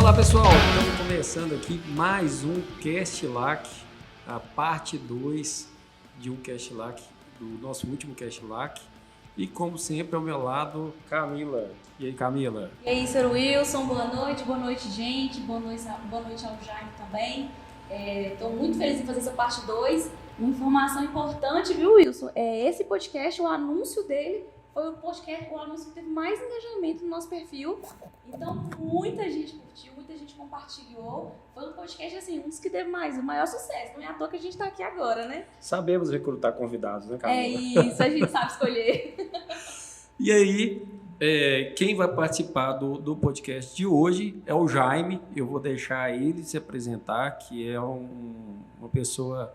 Olá pessoal, estamos começando aqui mais um CastLac, a parte 2 de um CastLac, do nosso último CastLac. E como sempre ao meu lado, Camila. E aí, Camila? E aí, Sr. Wilson, boa noite, gente, boa noite ao Jaime também. Estou muito feliz em fazer essa parte 2. Uma informação importante, viu, Wilson? Esse podcast, o anúncio dele, foi o anúncio que teve mais engajamento no nosso perfil. Então, muita gente curtiu, muita gente compartilhou. Foi um podcast, assim, um dos que teve o maior sucesso. Não é à toa que a gente está aqui agora, né? Sabemos recrutar convidados, né, Camila? É isso, a gente sabe escolher. E aí, quem vai participar do podcast de hoje é o Jaime. Eu vou deixar ele se apresentar, que é uma pessoa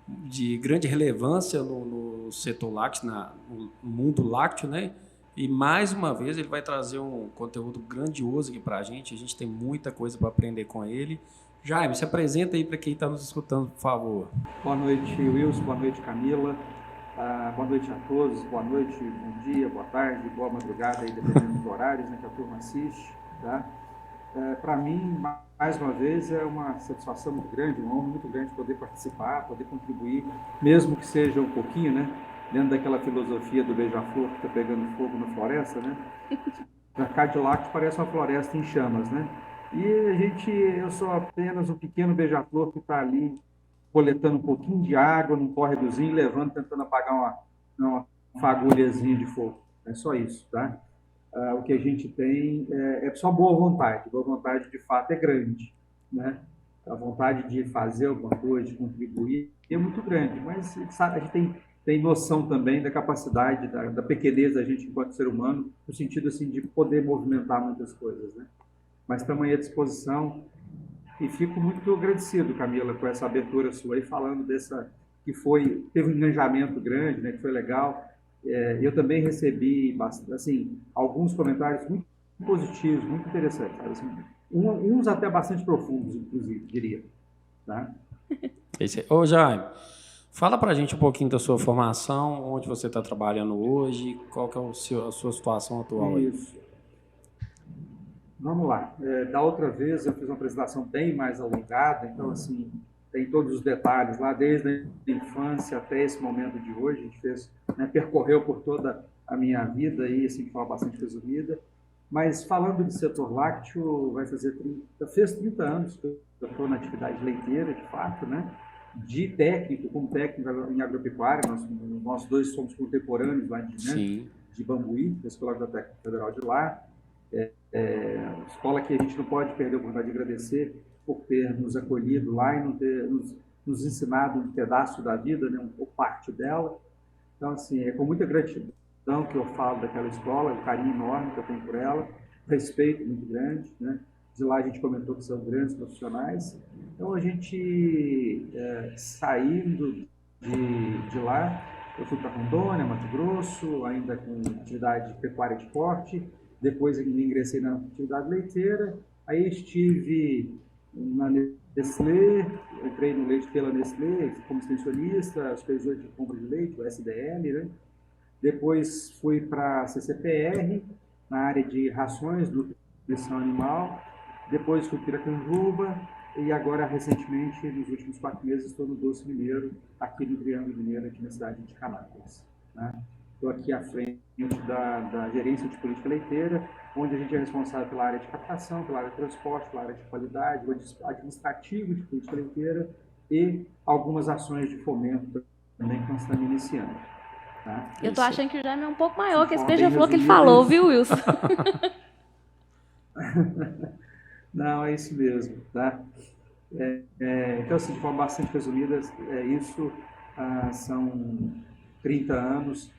de grande relevância no setor lácteo, no mundo lácteo, né? E mais uma vez ele vai trazer um conteúdo grandioso aqui para a gente tem muita coisa para aprender com ele. Jaime, se apresenta aí para quem está nos escutando, por favor. Boa noite, Wilson, boa noite, Camila, boa noite a todos, boa noite, bom dia, boa tarde, boa madrugada, aí, dependendo dos horários, né, que a turma assiste, tá? Para mim, mais uma vez, é uma satisfação muito grande, um honra muito grande poder participar, poder contribuir, mesmo que seja um pouquinho, né? Dentro daquela filosofia do beija-flor que está pegando fogo na floresta, né? A Cadillac parece uma floresta em chamas, né? E eu sou apenas um pequeno beija-flor que está ali coletando um pouquinho de água num córregozinho, levando, tentando apagar uma fagulhazinha de fogo. É só isso, tá? O que a gente tem é só boa vontade. Boa vontade, de fato, é grande, né? A vontade de fazer alguma coisa, de contribuir, é muito grande, mas sabe, a gente tem noção também da capacidade, da pequenez da gente enquanto ser humano, no sentido assim, de poder movimentar muitas coisas, né? Mas estamos aí à disposição e fico muito agradecido, Camila, por essa abertura sua aí, falando teve um engajamento grande, né, que foi legal. Eu também recebi assim, alguns comentários muito positivos, muito interessantes, sabe? Assim, uns até bastante profundos, inclusive, diria. Tá? Ô Jaime, fala pra gente um pouquinho da sua formação, onde você está trabalhando hoje, qual que é a sua situação atual aí. Isso. Vamos lá. Da outra vez eu fiz uma apresentação bem mais alongada, então assim, tem todos os detalhes lá, desde a infância até esse momento de hoje. A gente fez, né, percorreu por toda a minha vida aí, assim, de forma bastante resumida. Mas falando de setor lácteo, fez 30 anos que eu estou na atividade leiteira, de fato, né? Como técnico em agropecuária. Nós dois somos contemporâneos lá de Bambuí, da Escola Agrotécnica Federal de lá. Escola que a gente não pode perder a oportunidade de agradecer por ter nos acolhido lá e não ter nos ensinado um pedaço da vida, né, uma parte dela. Então, assim, é com muita gratidão que eu falo daquela escola, o carinho enorme que eu tenho por ela, respeito muito grande, né? De lá a gente comentou que são grandes profissionais. Então, a gente, saindo de lá, eu fui para Rondônia, Mato Grosso, ainda com atividade de pecuária de corte. Depois eu ingressei na atividade leiteira, aí estive na Nestlé, entrei no leite pela Nestlé como extensionista, supervisor de compra de leite, o SDL, né? Depois fui para a CCPR, na área de rações, nutrição animal. Depois fui para Piracanjuba e agora, recentemente, nos últimos 4 meses, estou no Doce Mineiro, aqui no Triângulo Mineiro, aqui na cidade de Canápolis, né? Estou aqui à frente da gerência de política leiteira, onde a gente é responsável pela área de captação, pela área de transporte, pela área de qualidade, o administrativo de política leiteira e algumas ações de fomento também que nós estamos iniciando. Tá? Eu tô achando que o Jaime é um pouco maior que esse beija-flor que ele falou, viu, Wilson? Não, é isso mesmo, tá? Então, assim, de forma bastante resumida, isso são 30 anos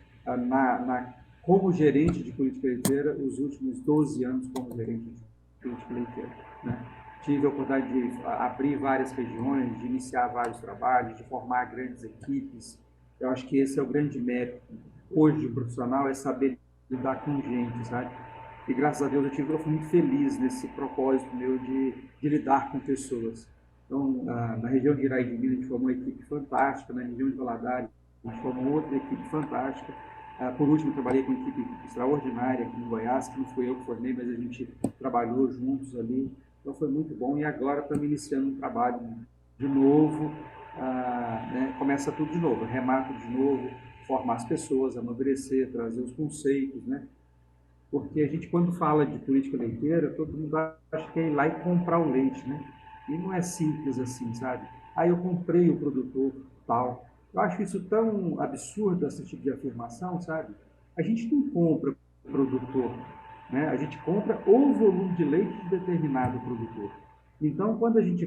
como gerente de política leiteira, os últimos 12 anos como gerente de política leiteira, né? Tive a oportunidade de abrir várias regiões, de iniciar vários trabalhos, de formar grandes equipes. Eu acho que esse é o grande mérito hoje do profissional, é saber lidar com gente, sabe? E graças a Deus eu fui muito feliz nesse propósito meu de lidar com pessoas. Então, na região de Iraí de Minas, a gente formou uma equipe fantástica, na região de Valadares, a gente formou outra equipe fantástica. Por último, trabalhei com uma equipe extraordinária aqui em Goiás, que não fui eu que formei, mas a gente trabalhou juntos ali. Então foi muito bom. E agora estamos iniciando um trabalho de novo, né? Começa tudo de novo, remata de novo, formar as pessoas, amadurecer, trazer os conceitos, né? Porque a gente, quando fala de política leiteira, todo mundo acha que é ir lá e comprar o leite, né? E não é simples assim, sabe? Aí eu comprei o produtor tal. Eu acho isso tão absurdo, esse tipo de afirmação, sabe? A gente não compra o produtor, né? A gente compra o volume de leite de determinado produtor. Então, quando a gente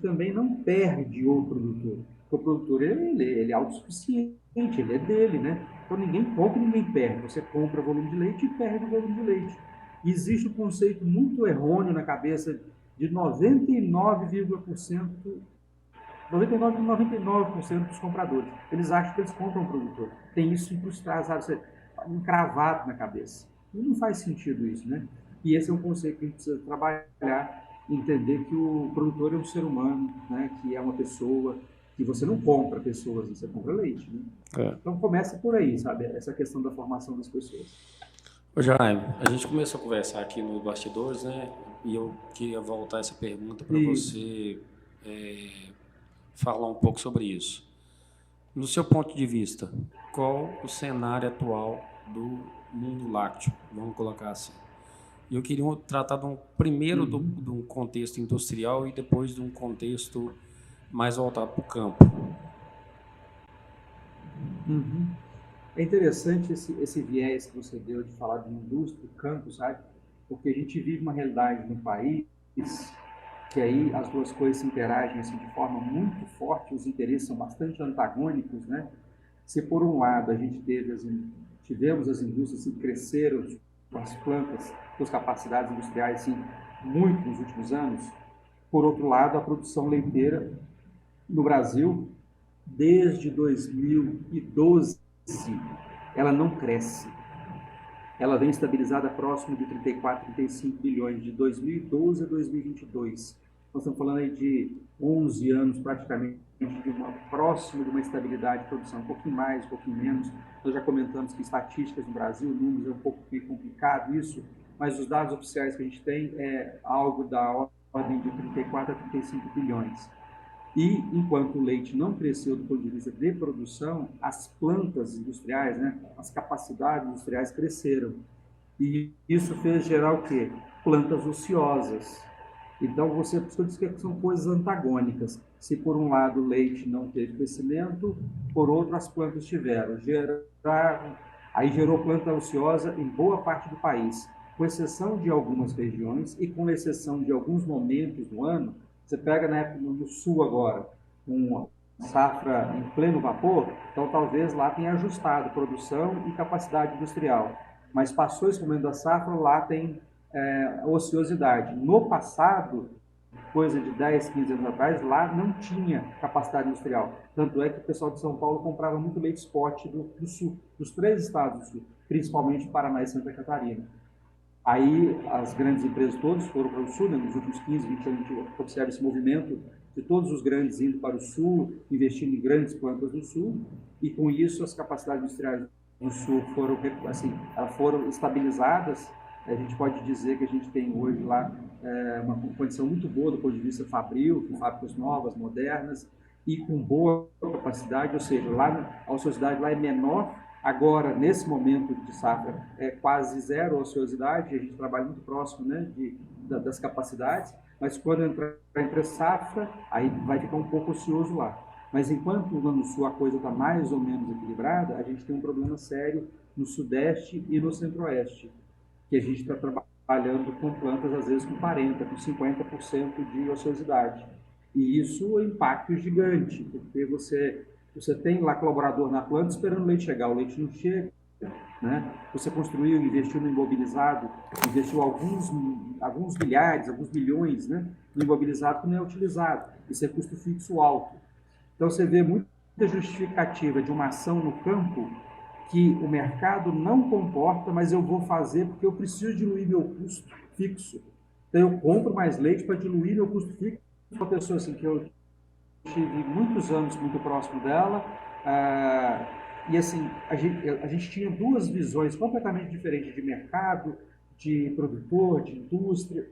também não perde o produtor. O produtor, ele é autossuficiente, ele é dele, né? Então, ninguém compra e ninguém perde. Você compra volume de leite e perde o volume de leite. E existe um conceito muito errôneo na cabeça de 99,99% dos compradores. Eles acham que eles compram o produtor. Tem isso incrustado, sabe, encravado na cabeça. E não faz sentido isso, né? E esse é um conceito que a gente precisa trabalhar, entender que o produtor é um ser humano, né? Que é uma pessoa, que você não compra pessoas, você compra leite, né? Então começa por aí, sabe? Essa questão da formação das pessoas. Ô Jaime, a gente começou a conversar aqui no bastidores, né? E eu queria voltar essa pergunta para você falar um pouco sobre isso. No seu ponto de vista, qual o cenário atual do mundo lácteo? Vamos colocar assim. Eu queria tratar primeiro de um contexto industrial e depois de um contexto mais voltado para o campo. É interessante esse viés que você deu de falar de indústria e campo, sabe? Porque a gente vive uma realidade no país que aí as duas coisas se interagem assim, de forma muito forte, os interesses são bastante antagônicos, né? Se por um lado a gente tivemos as indústrias que cresceram com as plantas, com as capacidades industriais assim, muito nos últimos anos, por outro lado a produção leiteira no Brasil, desde 2012, ela não cresce. Ela vem estabilizada próximo de 34, 35 bilhões de 2012 a 2022. Nós estamos falando aí de 11 anos praticamente, próximo de uma estabilidade de produção, um pouquinho mais, um pouquinho menos. Nós já comentamos que estatísticas no Brasil, números é um pouco meio complicado isso, mas os dados oficiais que a gente tem é algo da ordem de 34 a 35 bilhões. E enquanto o leite não cresceu do ponto de vista de produção, as plantas industriais, né, as capacidades industriais cresceram. E isso fez gerar o quê? Plantas ociosas. Então, você diz que são coisas antagônicas. Se por um lado o leite não teve crescimento, por outro as plantas tiveram. Aí gerou planta ociosa em boa parte do país, com exceção de algumas regiões e com exceção de alguns momentos do ano. Você pega na época no sul agora, com safra em pleno vapor, então talvez lá tenha ajustado produção e capacidade industrial. Mas passou esse momento da safra, lá tem ociosidade. No passado, coisa de 10, 15 anos atrás, lá não tinha capacidade industrial. Tanto é que o pessoal de São Paulo comprava muito leite spot do sul, dos 3 estados do sul, principalmente Paraná e Santa Catarina. Aí as grandes empresas todas foram para o sul, né? Nos últimos 15, 20 anos a gente observa esse movimento de todos os grandes indo para o sul, investindo em grandes plantas do sul, e com isso as capacidades industriais do sul foram, assim, foram estabilizadas. A gente pode dizer que a gente tem hoje lá uma condição muito boa do ponto de vista fabril, com fábricas novas, modernas, e com boa capacidade, ou seja, lá a ociosidade lá é menor. Agora, nesse momento de safra, é quase zero a ociosidade, a gente trabalha muito próximo, né, das capacidades, mas quando entrar entre safra, aí vai ficar um pouco ocioso lá. Mas enquanto no sul a coisa está mais ou menos equilibrada, a gente tem um problema sério no sudeste e no centro-oeste, que a gente está trabalhando com plantas, às vezes, com 40%, com 50% de ociosidade. E isso é um impacto gigante, porque você tem lá colaborador na planta esperando o leite chegar, o leite não chega, né? Você construiu, investiu no imobilizado, investiu alguns milhares, alguns milhões, né, no imobilizado que não é utilizado. Isso é custo fixo alto. Então você vê muita justificativa de uma ação no campo que o mercado não comporta, mas eu vou fazer porque eu preciso diluir meu custo fixo. Então eu compro mais leite para diluir meu custo fixo. Uma pessoa assim que eu tive muitos anos muito próximo dela, E assim, a gente tinha duas visões completamente diferentes de mercado, de produtor, de indústria,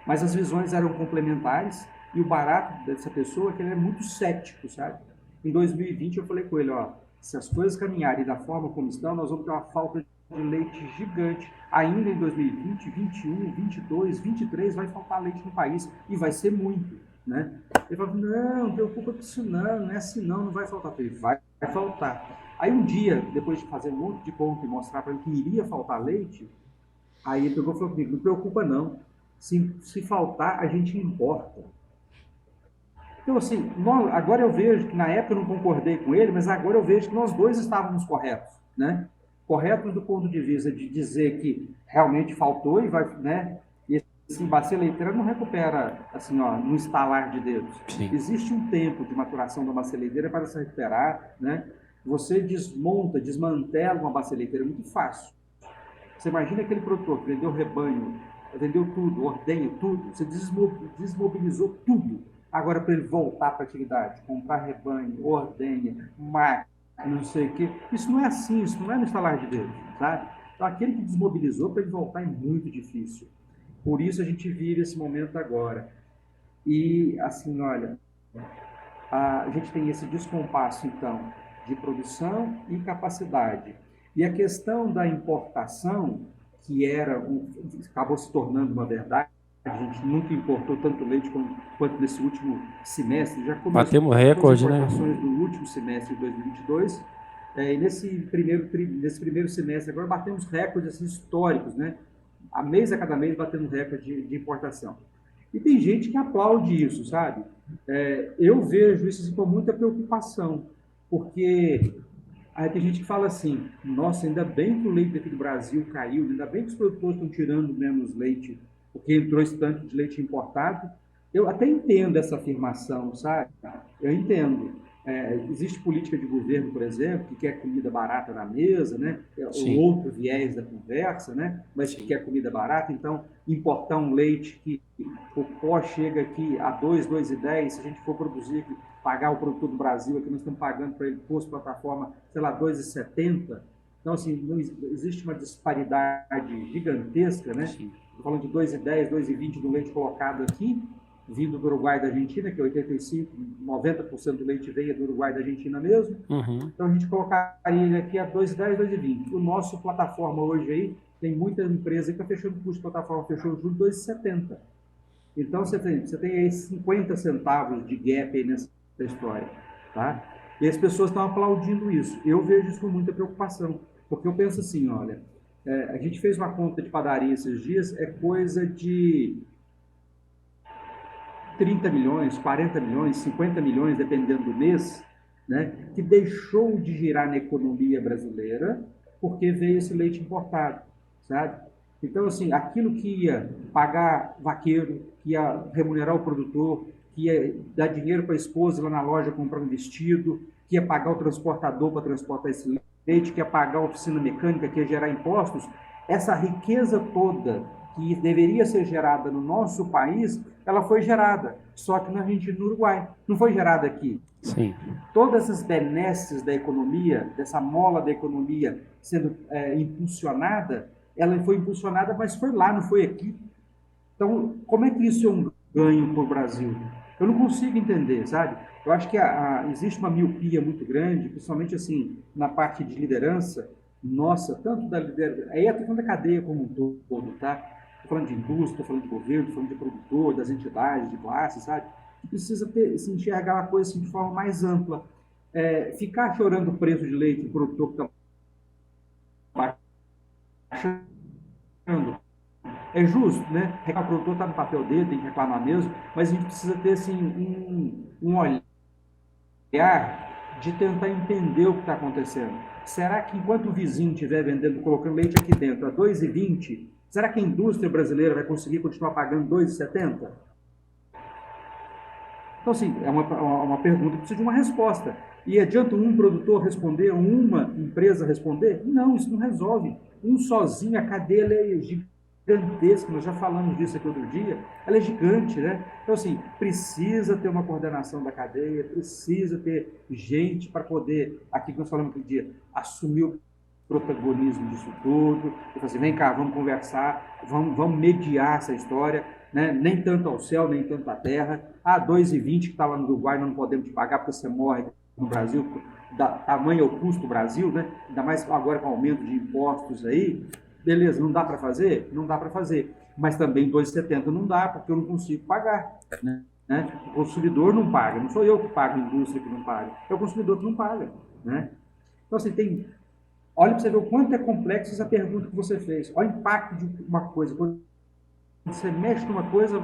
mas as visões eram complementares e o barato dessa pessoa é que ele é muito cético, sabe? Em 2020 eu falei com ele, ó, se as coisas caminharem da forma como estão, nós vamos ter uma falta de leite gigante. Ainda em 2020, 21, 22, 23 vai faltar leite no país e vai ser muito, né? Ele falou, não, não preocupa com isso não é assim não vai faltar. Eu falei, vai faltar. Aí um dia, depois de fazer um monte de conta e mostrar para ele que iria faltar leite, aí ele pegou e falou comigo, não preocupa não, se faltar a gente importa. Então assim, agora eu vejo que na época eu não concordei com ele, mas agora eu vejo que nós dois estávamos corretos, né? Corretos do ponto de vista de dizer que realmente faltou e vai, né? E assim, bacia leiteira não recupera assim, ó, no estalar de dedos. Sim. Existe um tempo de maturação da bacia leiteira para se recuperar, né? Você desmantela uma bacia leiteira muito fácil. Você imagina aquele produtor que vendeu rebanho, vendeu tudo, ordenha tudo, você desmobilizou tudo. Agora, para ele voltar para a atividade, comprar rebanho, ordenha, máquina, não sei o quê, isso não é assim, isso não é no estalar de dedos, sabe? Então, aquele que desmobilizou, para ele voltar é muito difícil. Por isso a gente vive esse momento agora. E, assim, olha, a gente tem esse descompasso, então, de produção e capacidade. E a questão da importação, que acabou se tornando uma verdade, a gente nunca importou tanto leite quanto nesse último semestre. Já começou Batemos recorde, as né? importações do último semestre de 2022. E nesse primeiro semestre agora batemos recordes assim, históricos, né? A cada mês batendo recorde de importação. E tem gente que aplaude isso, sabe? Eu vejo isso assim, com muita preocupação, porque aí tem gente que fala assim, nossa, ainda bem que o leite daqui do Brasil caiu, ainda bem que os produtores estão tirando menos leite, porque entrou esse tanto de leite importado. Eu até entendo essa afirmação, sabe? Eu entendo. Existe política de governo, por exemplo, que quer comida barata na mesa, né? O outro viés da conversa, né? Mas que quer comida barata, então importar um leite que o pó chega aqui a 2,10, se a gente for produzir, pagar o produtor do Brasil, aqui nós estamos pagando para ele posto plataforma, sei lá, 2,70. Então, assim, não existe uma disparidade gigantesca, né? Estou falando de 2,10, 2,20 do leite colocado aqui, vindo do Uruguai e da Argentina, que é 85%, 90% do leite veio do Uruguai e da Argentina mesmo. Uhum. Então a gente colocaria ele aqui a 2,10, 2,20. O nosso plataforma hoje aí, tem muita empresa que está fechando o custo de plataforma, fechou o juro 2,70. Então você tem aí 50 centavos de gap aí nessa história, tá? E as pessoas estão aplaudindo isso. Eu vejo isso com muita preocupação, porque eu penso assim, olha, a gente fez uma conta de padaria esses dias, é coisa de 30 milhões, 40 milhões, 50 milhões, dependendo do mês, né, que deixou de girar na economia brasileira porque veio esse leite importado, sabe? Então, assim, aquilo que ia pagar vaqueiro, que ia remunerar o produtor, que ia dar dinheiro para a esposa lá na loja comprar um vestido, que ia pagar o transportador para transportar esse leite, que ia pagar a oficina mecânica, que ia gerar impostos, essa riqueza toda que deveria ser gerada no nosso país, ela foi gerada, só que na Argentina e no Uruguai. Não foi gerada aqui. Sim. Todas essas benesses da economia, dessa mola da economia sendo impulsionada, ela foi impulsionada, mas foi lá, não foi aqui. Então, como é que isso é um ganho para o Brasil? Eu não consigo entender, sabe? Eu acho que existe uma miopia muito grande, principalmente assim, na parte de liderança, nossa, tanto da liderança, aí estou falando da cadeia como um todo, tá? Estou falando de indústria, estou falando de governo, estou falando de produtor, das entidades, de classe, sabe? Precisa se enxergar a coisa assim, de forma mais ampla. Ficar chorando o preço de leite do produtor que está baixando é justo, né? O produtor está no papel dele, tem que reclamar mesmo, mas a gente precisa ter assim, um olhar de tentar entender o que está acontecendo. Será que enquanto o vizinho estiver vendendo, colocando leite aqui dentro a 2,20, será que a indústria brasileira vai conseguir continuar pagando 2,70? Então, assim, é uma pergunta que precisa de uma resposta. E adianta um produtor responder, uma empresa responder? Não, isso não resolve. Um sozinho, a cadeia é gigante. gigantesca, nós já falamos disso aqui outro dia, ela é gigante, né? Então, assim, precisa ter uma coordenação da cadeia, precisa ter gente para poder, aqui que nós falamos aquele dia, assumir o protagonismo disso tudo, e falar assim, vem cá, vamos conversar, vamos mediar essa história, né? Nem tanto ao céu, nem tanto à terra. 2,20 que está lá no Uruguai, nós não podemos te pagar porque você morre no Brasil, tamanho é o custo do Brasil, né? Ainda mais agora com o aumento de impostos aí, beleza, não dá para fazer? Não dá para fazer, mas também 2,70 não dá, porque eu não consigo pagar, né? O consumidor não paga, não sou eu que pago, a indústria que não paga, é o consumidor que não paga, né? Então, assim, olha para você ver o quanto é complexo essa pergunta que você fez. Olha o impacto de uma coisa. Quando você mexe numa coisa,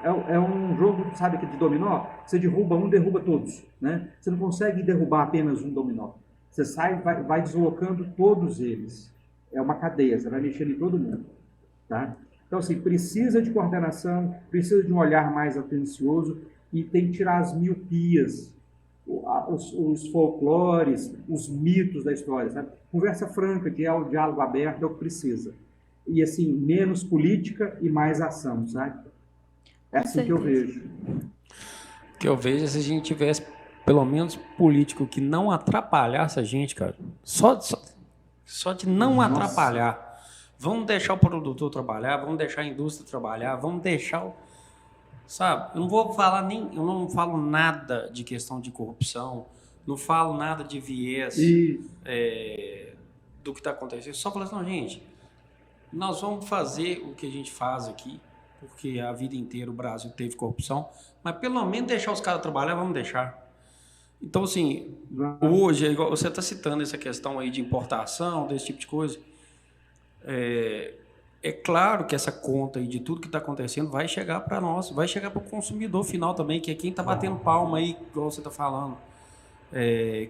é um jogo, sabe, de dominó? Você derruba um, derruba todos, né? Você não consegue derrubar apenas um dominó. Você sai, vai deslocando todos eles. É uma cadeia, você vai mexendo em todo mundo, tá? Então, assim, precisa de coordenação, precisa de um olhar mais atencioso e tem que tirar as miopias, os folclores, os mitos da história, sabe? Conversa franca, que é o diálogo aberto, é o que precisa. E, assim, menos política e mais ação, sabe? É assim que eu vejo. O que eu vejo é se a gente tivesse, pelo menos, político que não atrapalhasse a gente, cara. Só de não atrapalhar. Vamos deixar o produtor trabalhar, vamos deixar a indústria trabalhar, vamos deixar o... Sabe, eu não vou falar eu não falo nada de questão de corrupção, não falo nada de viés do que está acontecendo. Só falar assim, não, gente, nós vamos fazer o que a gente faz aqui, porque a vida inteira o Brasil teve corrupção, mas pelo menos deixar os caras trabalhar, vamos deixar. Então, assim, hoje, igual você está citando essa questão aí de importação, desse tipo de coisa, é claro que essa conta aí de tudo que está acontecendo vai chegar para nós, vai chegar para o consumidor final também, que é quem está batendo palma aí, igual você está falando,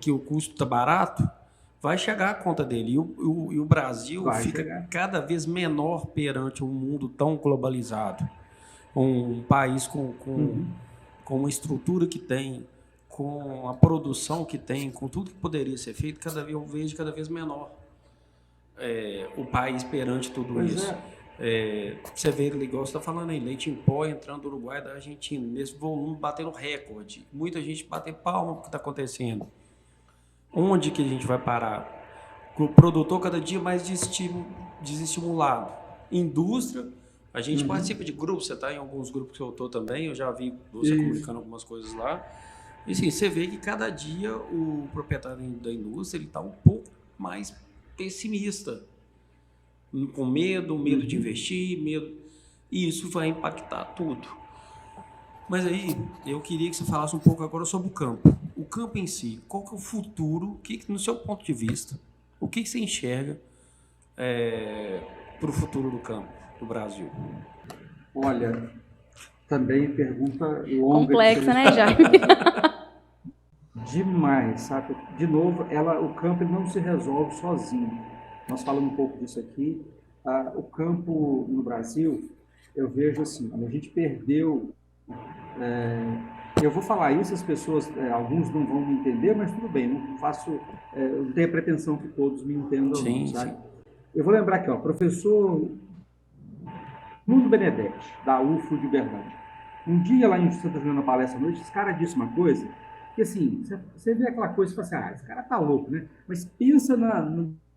que o custo está barato, vai chegar a conta dele. E o Brasil fica cada vez menor perante um mundo tão globalizado. Um país com uma estrutura que tem, com a produção que tem, com tudo que poderia ser feito, eu vejo cada vez menor o país perante tudo isso. Você vê, igual você está falando aí, leite em pó entrando do Uruguai e da Argentina, nesse volume batendo recorde. Muita gente batendo palma pro que está acontecendo. Onde que a gente vai parar? O produtor cada dia mais desestimulado. Indústria, a gente participa de grupos, você está em alguns grupos que eu estou também, eu já vi você comunicando algumas coisas lá. E assim, você vê que cada dia o proprietário da indústria ele está um pouco mais pessimista, com medo de investir, e isso vai impactar tudo. Mas aí, eu queria que você falasse um pouco agora sobre o campo. O campo em si, qual que é o futuro, no seu ponto de vista, o que você enxerga para o futuro do campo, do Brasil? Olha, também pergunta longa. Complexa, né, Jaime? Demais, sabe? De novo, o campo ele não se resolve sozinho. Nós falamos um pouco disso aqui. O campo no Brasil, eu vejo assim, a gente perdeu... eu vou falar isso, as pessoas, alguns não vão me entender, mas tudo bem, não tenho a pretensão que todos me entendam, sabe? Sim. Eu vou lembrar aqui, professor Nuno Benedetti, da UFO de Uberlândia. Um dia lá em Santa Juliana, na palestra à noite, esse cara disse uma coisa que, assim, você vê aquela coisa e fala assim, esse cara tá louco, né? Mas pensa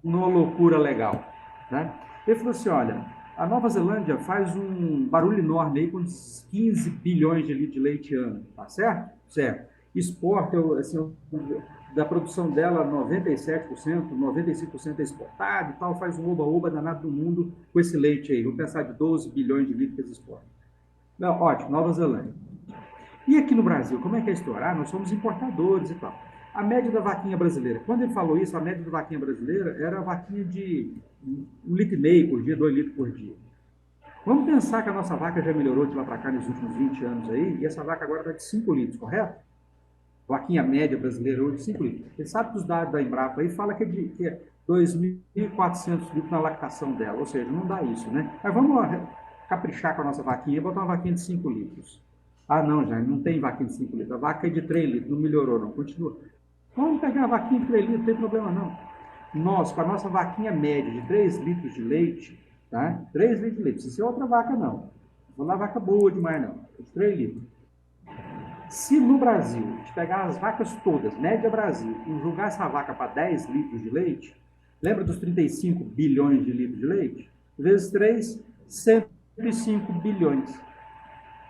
numa loucura legal, né? Ele falou assim, olha, a Nova Zelândia faz um barulho enorme aí com uns 15 bilhões de litros de leite ano, tá certo? Certo. Exporta, assim, da produção dela, 97%, 95% é exportado e tal, faz um oba-oba danado do mundo com esse leite aí. Vamos pensar de 12 bilhões de litros que eles exportam. Não, ótimo, Nova Zelândia. E aqui no Brasil, como é que é a história? Nós somos importadores e tal. A média da vaquinha brasileira, quando ele falou isso, a média da vaquinha brasileira era a vaquinha de 1,5 litro por dia, 2 litros por dia. Vamos pensar que a nossa vaca já melhorou de lá para cá nos últimos 20 anos aí, e essa vaca agora está de 5 litros, correto? Vaquinha média brasileira hoje de 5 litros. Você sabe que os dados da Embrapa aí falam que é 2.400 litros na lactação dela, ou seja, não dá isso, né? Mas vamos lá, caprichar com a nossa vaquinha e botar uma vaquinha de 5 litros. Não, já não tem vaquinha de 5 litros, a vaca é de 3 litros, não melhorou não, continua. Vamos pegar a vaquinha de 3 litros, não tem problema não. Nós, com a nossa vaquinha média de 3 litros de leite, Tá? 3 litros de leite. Isso é outra vaca, não. Não é uma vaca boa demais, não. 3 litros. Se no Brasil, a gente pegar as vacas todas, média Brasil, e jogar essa vaca para 10 litros de leite, lembra dos 35 bilhões de litros de leite? Vezes 3, 105 bilhões.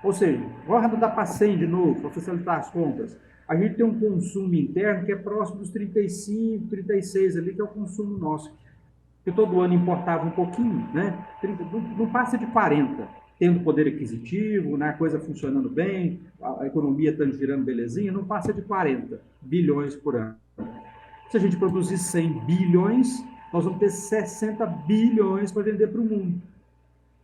Ou seja, vamos arredondar para 100 de novo, para facilitar as contas. A gente tem um consumo interno que é próximo dos 35, 36 ali, que é o consumo nosso. Que todo ano importava um pouquinho, né? Não passa de 40, tendo poder aquisitivo, né? A coisa funcionando bem, a economia está girando belezinha, não passa de 40 bilhões por ano. Se a gente produzir 100 bilhões, nós vamos ter 60 bilhões para vender para o mundo.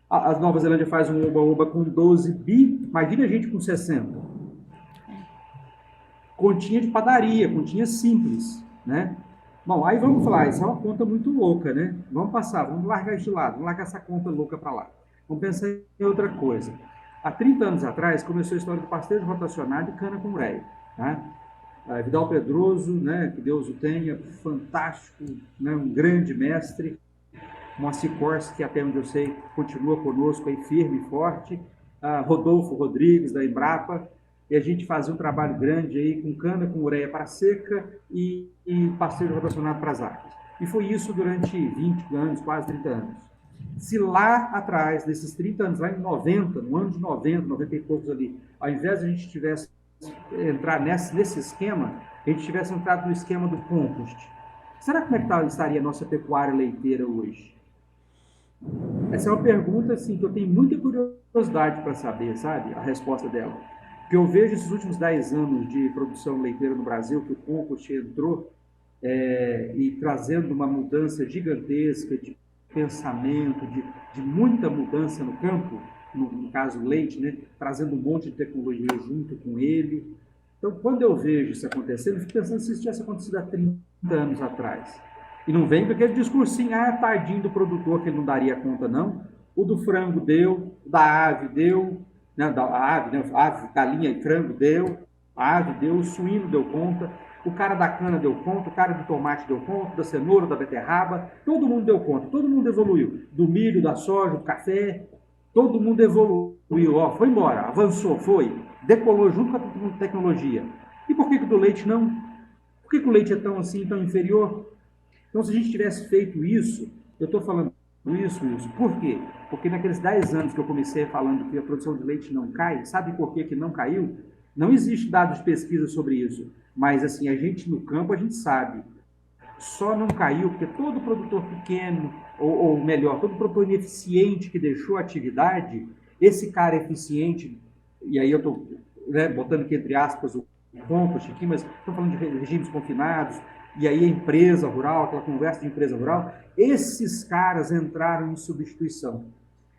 A Nova Zelândia faz um oba-oba com 12 bi, imagina a gente com 60. Continha de padaria, continha simples, né? Bom, aí vamos falar, isso é uma conta muito louca, né? Vamos passar, vamos largar isso de lado, vamos largar essa conta louca para lá. Vamos pensar em outra coisa. Há 30 anos atrás, começou a história do pastejo rotacionado e cana com ureia, né? Vidal Pedroso, né, que Deus o tenha, fantástico, né, um grande mestre. Moacir Corse, que até onde eu sei, continua conosco aí firme e forte. Rodolfo Rodrigues, da Embrapa. E a gente fazia um trabalho grande aí com cana, com ureia para seca e pastejo rotacionado para as vacas. E foi isso durante 20 anos, quase 30 anos. Se lá atrás, nesses 30 anos, lá em 90, no ano de 90, 90 e poucos ali, ao invés de a gente tivesse entrar nesse esquema, a gente tivesse entrado no esquema do compost, será como é que estaria a nossa pecuária leiteira hoje? Essa é uma pergunta assim, que eu tenho muita curiosidade para saber, sabe? A resposta dela. Porque eu vejo esses últimos 10 anos de produção leiteira no Brasil, que o compost entrou e trazendo uma mudança gigantesca de pensamento, de muita mudança no campo, no caso leite, né? Trazendo um monte de tecnologia junto com ele. Então, quando eu vejo isso acontecendo, eu fico pensando se isso tivesse acontecido há 30 anos atrás. E não vem com aquele discursinho, tadinho do produtor, que ele não daria conta, não. O do frango deu, o da ave deu, né? Ave, galinha e frango deu, a ave deu, o suíno deu conta, o cara da cana deu conta, o cara do tomate deu conta, da cenoura, da beterraba, todo mundo deu conta, todo mundo evoluiu. Do milho, da soja, do café, todo mundo evoluiu, foi embora, avançou, decolou junto com a tecnologia. E por que do leite não? Por que o leite é tão assim, tão inferior? Então, se a gente tivesse feito isso, eu estou falando isso, por quê? Porque naqueles 10 anos que eu comecei falando que a produção de leite não cai, sabe por que não caiu? Não existe dados de pesquisa sobre isso, mas assim, a gente no campo, a gente sabe. Só não caiu porque todo produtor pequeno, ou melhor, todo produtor ineficiente que deixou a atividade, esse cara eficiente, e aí eu estou botando aqui entre aspas o compost aqui, mas estou falando de regimes confinados, e aí a empresa rural, aquela conversa de empresa rural, esses caras entraram em substituição.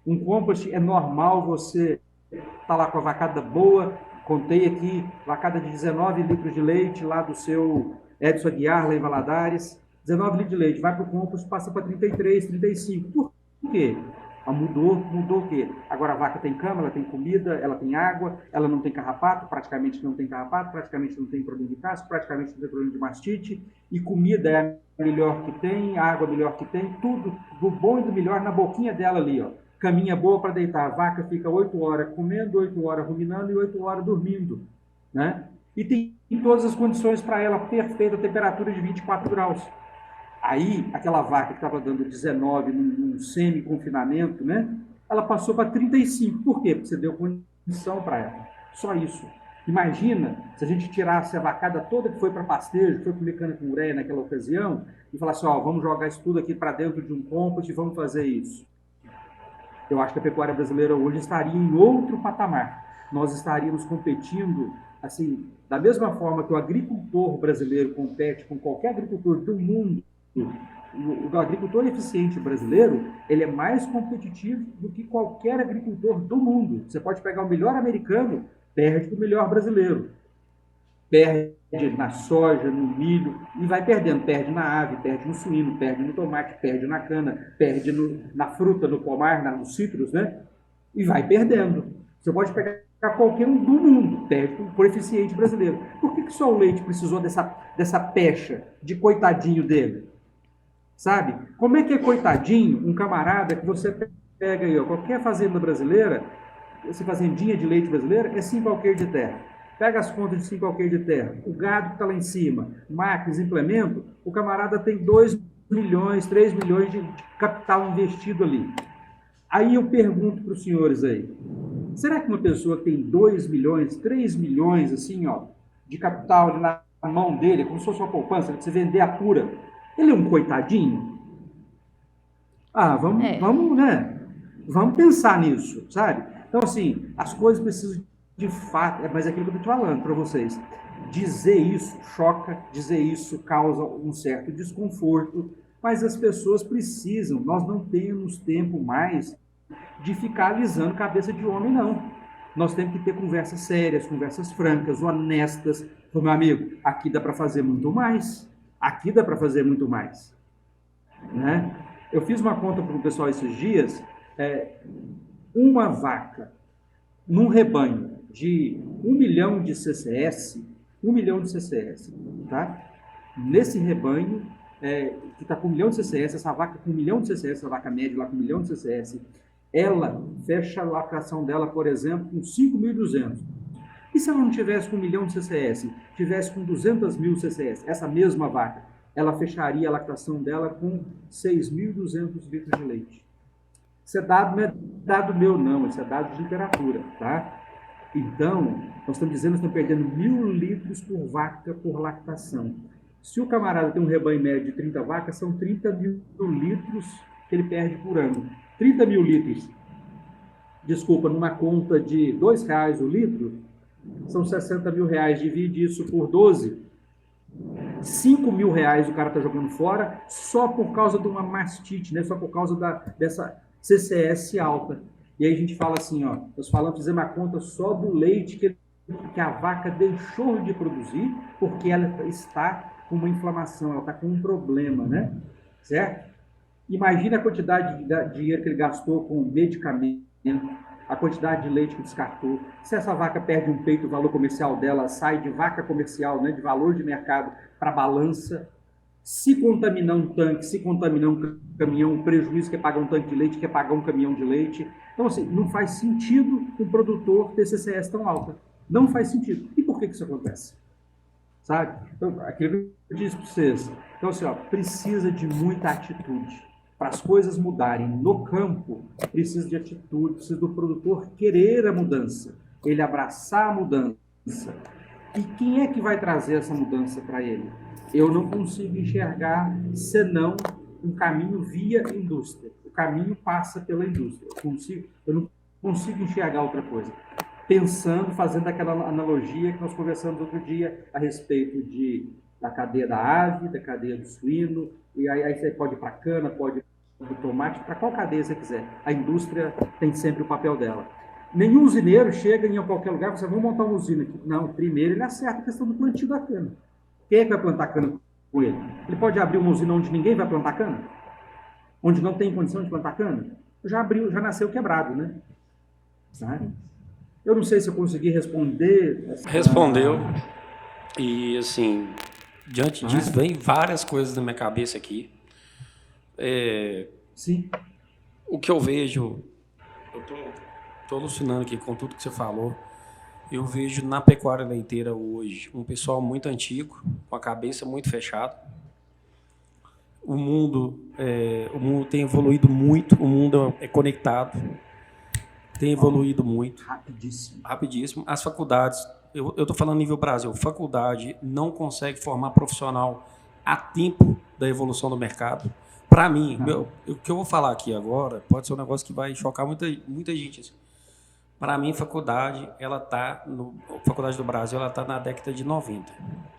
Um compost é normal você estar lá com a vacada boa, contei aqui, vacada de 19 litros de leite lá do seu Edson Aguiar, lá em Valadares, 19 litros de leite, vai para o compost, passa para 33, 35. Por quê? Mudou o quê? Agora a vaca tem cama, ela tem comida, ela tem água, ela não tem carrapato, praticamente não tem carrapato, praticamente não tem problema de casco, praticamente não tem problema de mastite, e comida é a melhor que tem, água é a melhor que tem, tudo do bom e do melhor na boquinha dela ali, ó. Caminha boa para deitar, a vaca fica 8 horas comendo, 8 horas ruminando e 8 horas dormindo, né? E tem todas as condições para ela perfeita, temperatura de 24 graus. Aí, aquela vaca que estava dando 19 num semi-confinamento, né? Ela passou para 35. Por quê? Porque você deu condição para ela. Só isso. Imagina se a gente tirasse a vacada toda que foi para pastejo, que foi comer cana com ureia naquela ocasião, e falasse, vamos jogar isso tudo aqui para dentro de um compost e vamos fazer isso. Eu acho que a pecuária brasileira hoje estaria em outro patamar. Nós estaríamos competindo, assim, da mesma forma que o agricultor brasileiro compete com qualquer agricultor do mundo. O agricultor eficiente brasileiro, ele é mais competitivo do que qualquer agricultor do mundo. Você pode pegar o melhor americano, perde para o melhor brasileiro. Perde na soja, no milho, e vai perdendo. Perde na ave, perde no suíno, perde no tomate, perde na cana, perde na fruta, no pomar, nos citros, né? E vai perdendo. Você pode pegar qualquer um do mundo, perde por eficiente brasileiro. Por que só o leite precisou dessa pecha de coitadinho dele? sabe? Como é que é coitadinho um camarada que você pega aí, ó, qualquer fazenda brasileira, essa fazendinha de leite brasileira, é 5 alqueires de terra. Pega as contas de 5 alqueires de terra, o gado que está lá em cima, máquinas, implemento, o camarada tem 2 milhões, 3 milhões de capital investido ali. Aí eu pergunto para os senhores aí, será que uma pessoa que tem 2 milhões, 3 milhões, assim, ó, de capital ali na mão dele, como se fosse uma poupança, que você vender a pura, ele é um coitadinho? Ah, vamos, né? Vamos pensar nisso, sabe? Então, assim, as coisas precisam de fato, mas é aquilo que eu estou te falando para vocês. Dizer isso choca, dizer isso causa um certo desconforto, mas as pessoas precisam, nós não temos tempo mais de ficar alisando cabeça de homem, não. Nós temos que ter conversas sérias, conversas francas, honestas. Meu amigo, aqui dá para fazer muito mais. Aqui dá para fazer muito mais. Né? Eu fiz uma conta para o pessoal esses dias, uma vaca num rebanho de 1 milhão de CCS, tá? Nesse rebanho, que está com 1 milhão de CCS, essa vaca com 1 milhão de CCS, essa vaca média lá com 1 milhão de CCS, ela fecha a lacração dela, por exemplo, com 5.200. E se ela não tivesse com 1 milhão de CCS, tivesse com 200 mil CCS, essa mesma vaca, ela fecharia a lactação dela com 6.200 litros de leite. Isso é dado, não é dado meu, não, isso é dado de literatura, tá? Então, nós estamos dizendo que estamos perdendo 1.000 litros por vaca por lactação. Se o camarada tem um rebanho médio de 30 vacas, são 30 mil litros que ele perde por ano. 30 mil litros, desculpa, numa conta de R$2 o litro, são 60 mil reais, divide isso por 12, 5 mil reais o cara está jogando fora só por causa de uma mastite, né? Só por causa dessa CCS alta. E aí a gente fala assim, ó, nós fizemos a conta só do leite que a vaca deixou de produzir porque ela está com uma inflamação, ela está com um problema, né? Certo? Imagina a quantidade de dinheiro que ele gastou com medicamento, a quantidade de leite que descartou. Se essa vaca perde um peito, o valor comercial dela sai de vaca comercial, né, de valor de mercado, para balança. Se contaminar um tanque, se contaminar um caminhão, o prejuízo que é pagar um tanque de leite, que é pagar um caminhão de leite. Então, assim, não faz sentido um produtor ter CCS tão alta. Não faz sentido. E por que isso acontece? Sabe? Então, aquilo que eu disse para vocês. Então, assim, ó, precisa de muita atitude. Para as coisas mudarem no campo, precisa de atitude, precisa do produtor querer a mudança, ele abraçar a mudança. E quem é que vai trazer essa mudança para ele? Eu não consigo enxergar senão um caminho via indústria. O caminho passa pela indústria. Eu não consigo enxergar outra coisa. Pensando, fazendo aquela analogia que nós conversamos outro dia a respeito da cadeia da ave, da cadeia do suíno, e aí você pode ir para a cana, pode ir para o tomate, para qual cadeia você quiser. A indústria tem sempre o papel dela. Nenhum usineiro chega em qualquer lugar e fala, vamos montar uma usina aqui. Não, primeiro ele acerta a questão do plantio da cana. Quem é que vai plantar cana com ele? Ele pode abrir uma usina onde ninguém vai plantar cana? Onde não tem condição de plantar cana? Já abriu, já nasceu quebrado, né? Sabe? Eu não sei se eu consegui responder. Respondeu. E, assim, diante disso, vem várias coisas na minha cabeça aqui. Sim. O que eu vejo, eu estou alucinando aqui com tudo que você falou. Eu vejo na pecuária leiteira hoje um pessoal muito antigo, com a cabeça muito fechada. O mundo tem evoluído muito, o mundo é conectado, tem evoluído muito. Rapidíssimo. As faculdades, eu estou falando nível Brasil, faculdade não consegue formar profissional a tempo da evolução do mercado. Para mim, o que eu vou falar aqui agora pode ser um negócio que vai chocar muita gente. Assim. Para mim, faculdade do Brasil, ela está na década de 90.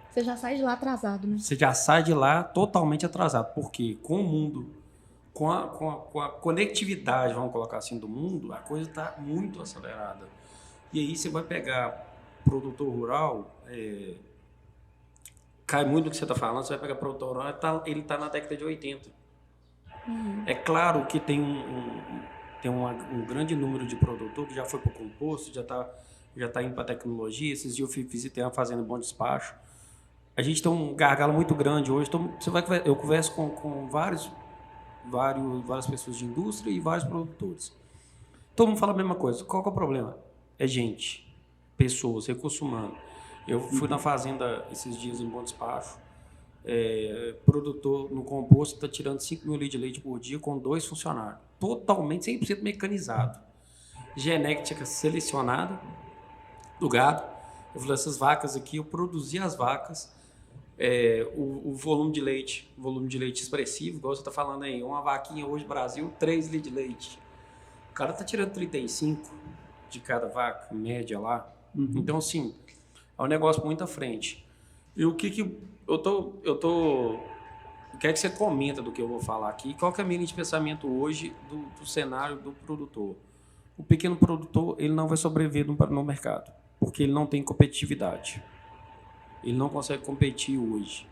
Você já sai de lá atrasado, né? Você já sai de lá totalmente atrasado. Porque com o mundo, com a conectividade, vamos colocar assim, do mundo, a coisa está muito acelerada. E aí você vai pegar produtor rural, cai muito do que você está falando, você vai pegar produtor rural, ele está na década de 80. É claro que tem um grande número de produtor que já foi para o composto, já tá indo para a tecnologia. Esses dias eu visitei uma fazenda Bom Despacho. a gente tem um gargalo muito grande hoje. Eu converso com várias pessoas de indústria e vários produtores. Todo mundo fala a mesma coisa. Qual que é o problema? É gente, pessoas, recurso humano. Eu fui na fazenda esses dias em Bom Despacho. Produtor no composto está tirando 5 mil litros de leite por dia com 2 funcionários. Totalmente 100% mecanizado. Genética selecionada do gado. Eu falei, essas vacas aqui, eu produzi as vacas. O volume de leite expressivo, igual você está falando aí, uma vaquinha hoje no Brasil, 3 litros de leite. O cara está tirando 35 de cada vaca, média lá. Então, assim, é um negócio muito à frente. E o que eu tô... O que é que você comenta do que eu vou falar aqui? Qual que é a minha linha de pensamento hoje do cenário do produtor? O pequeno produtor, ele não vai sobreviver no mercado, porque ele não tem competitividade. Ele não consegue competir hoje.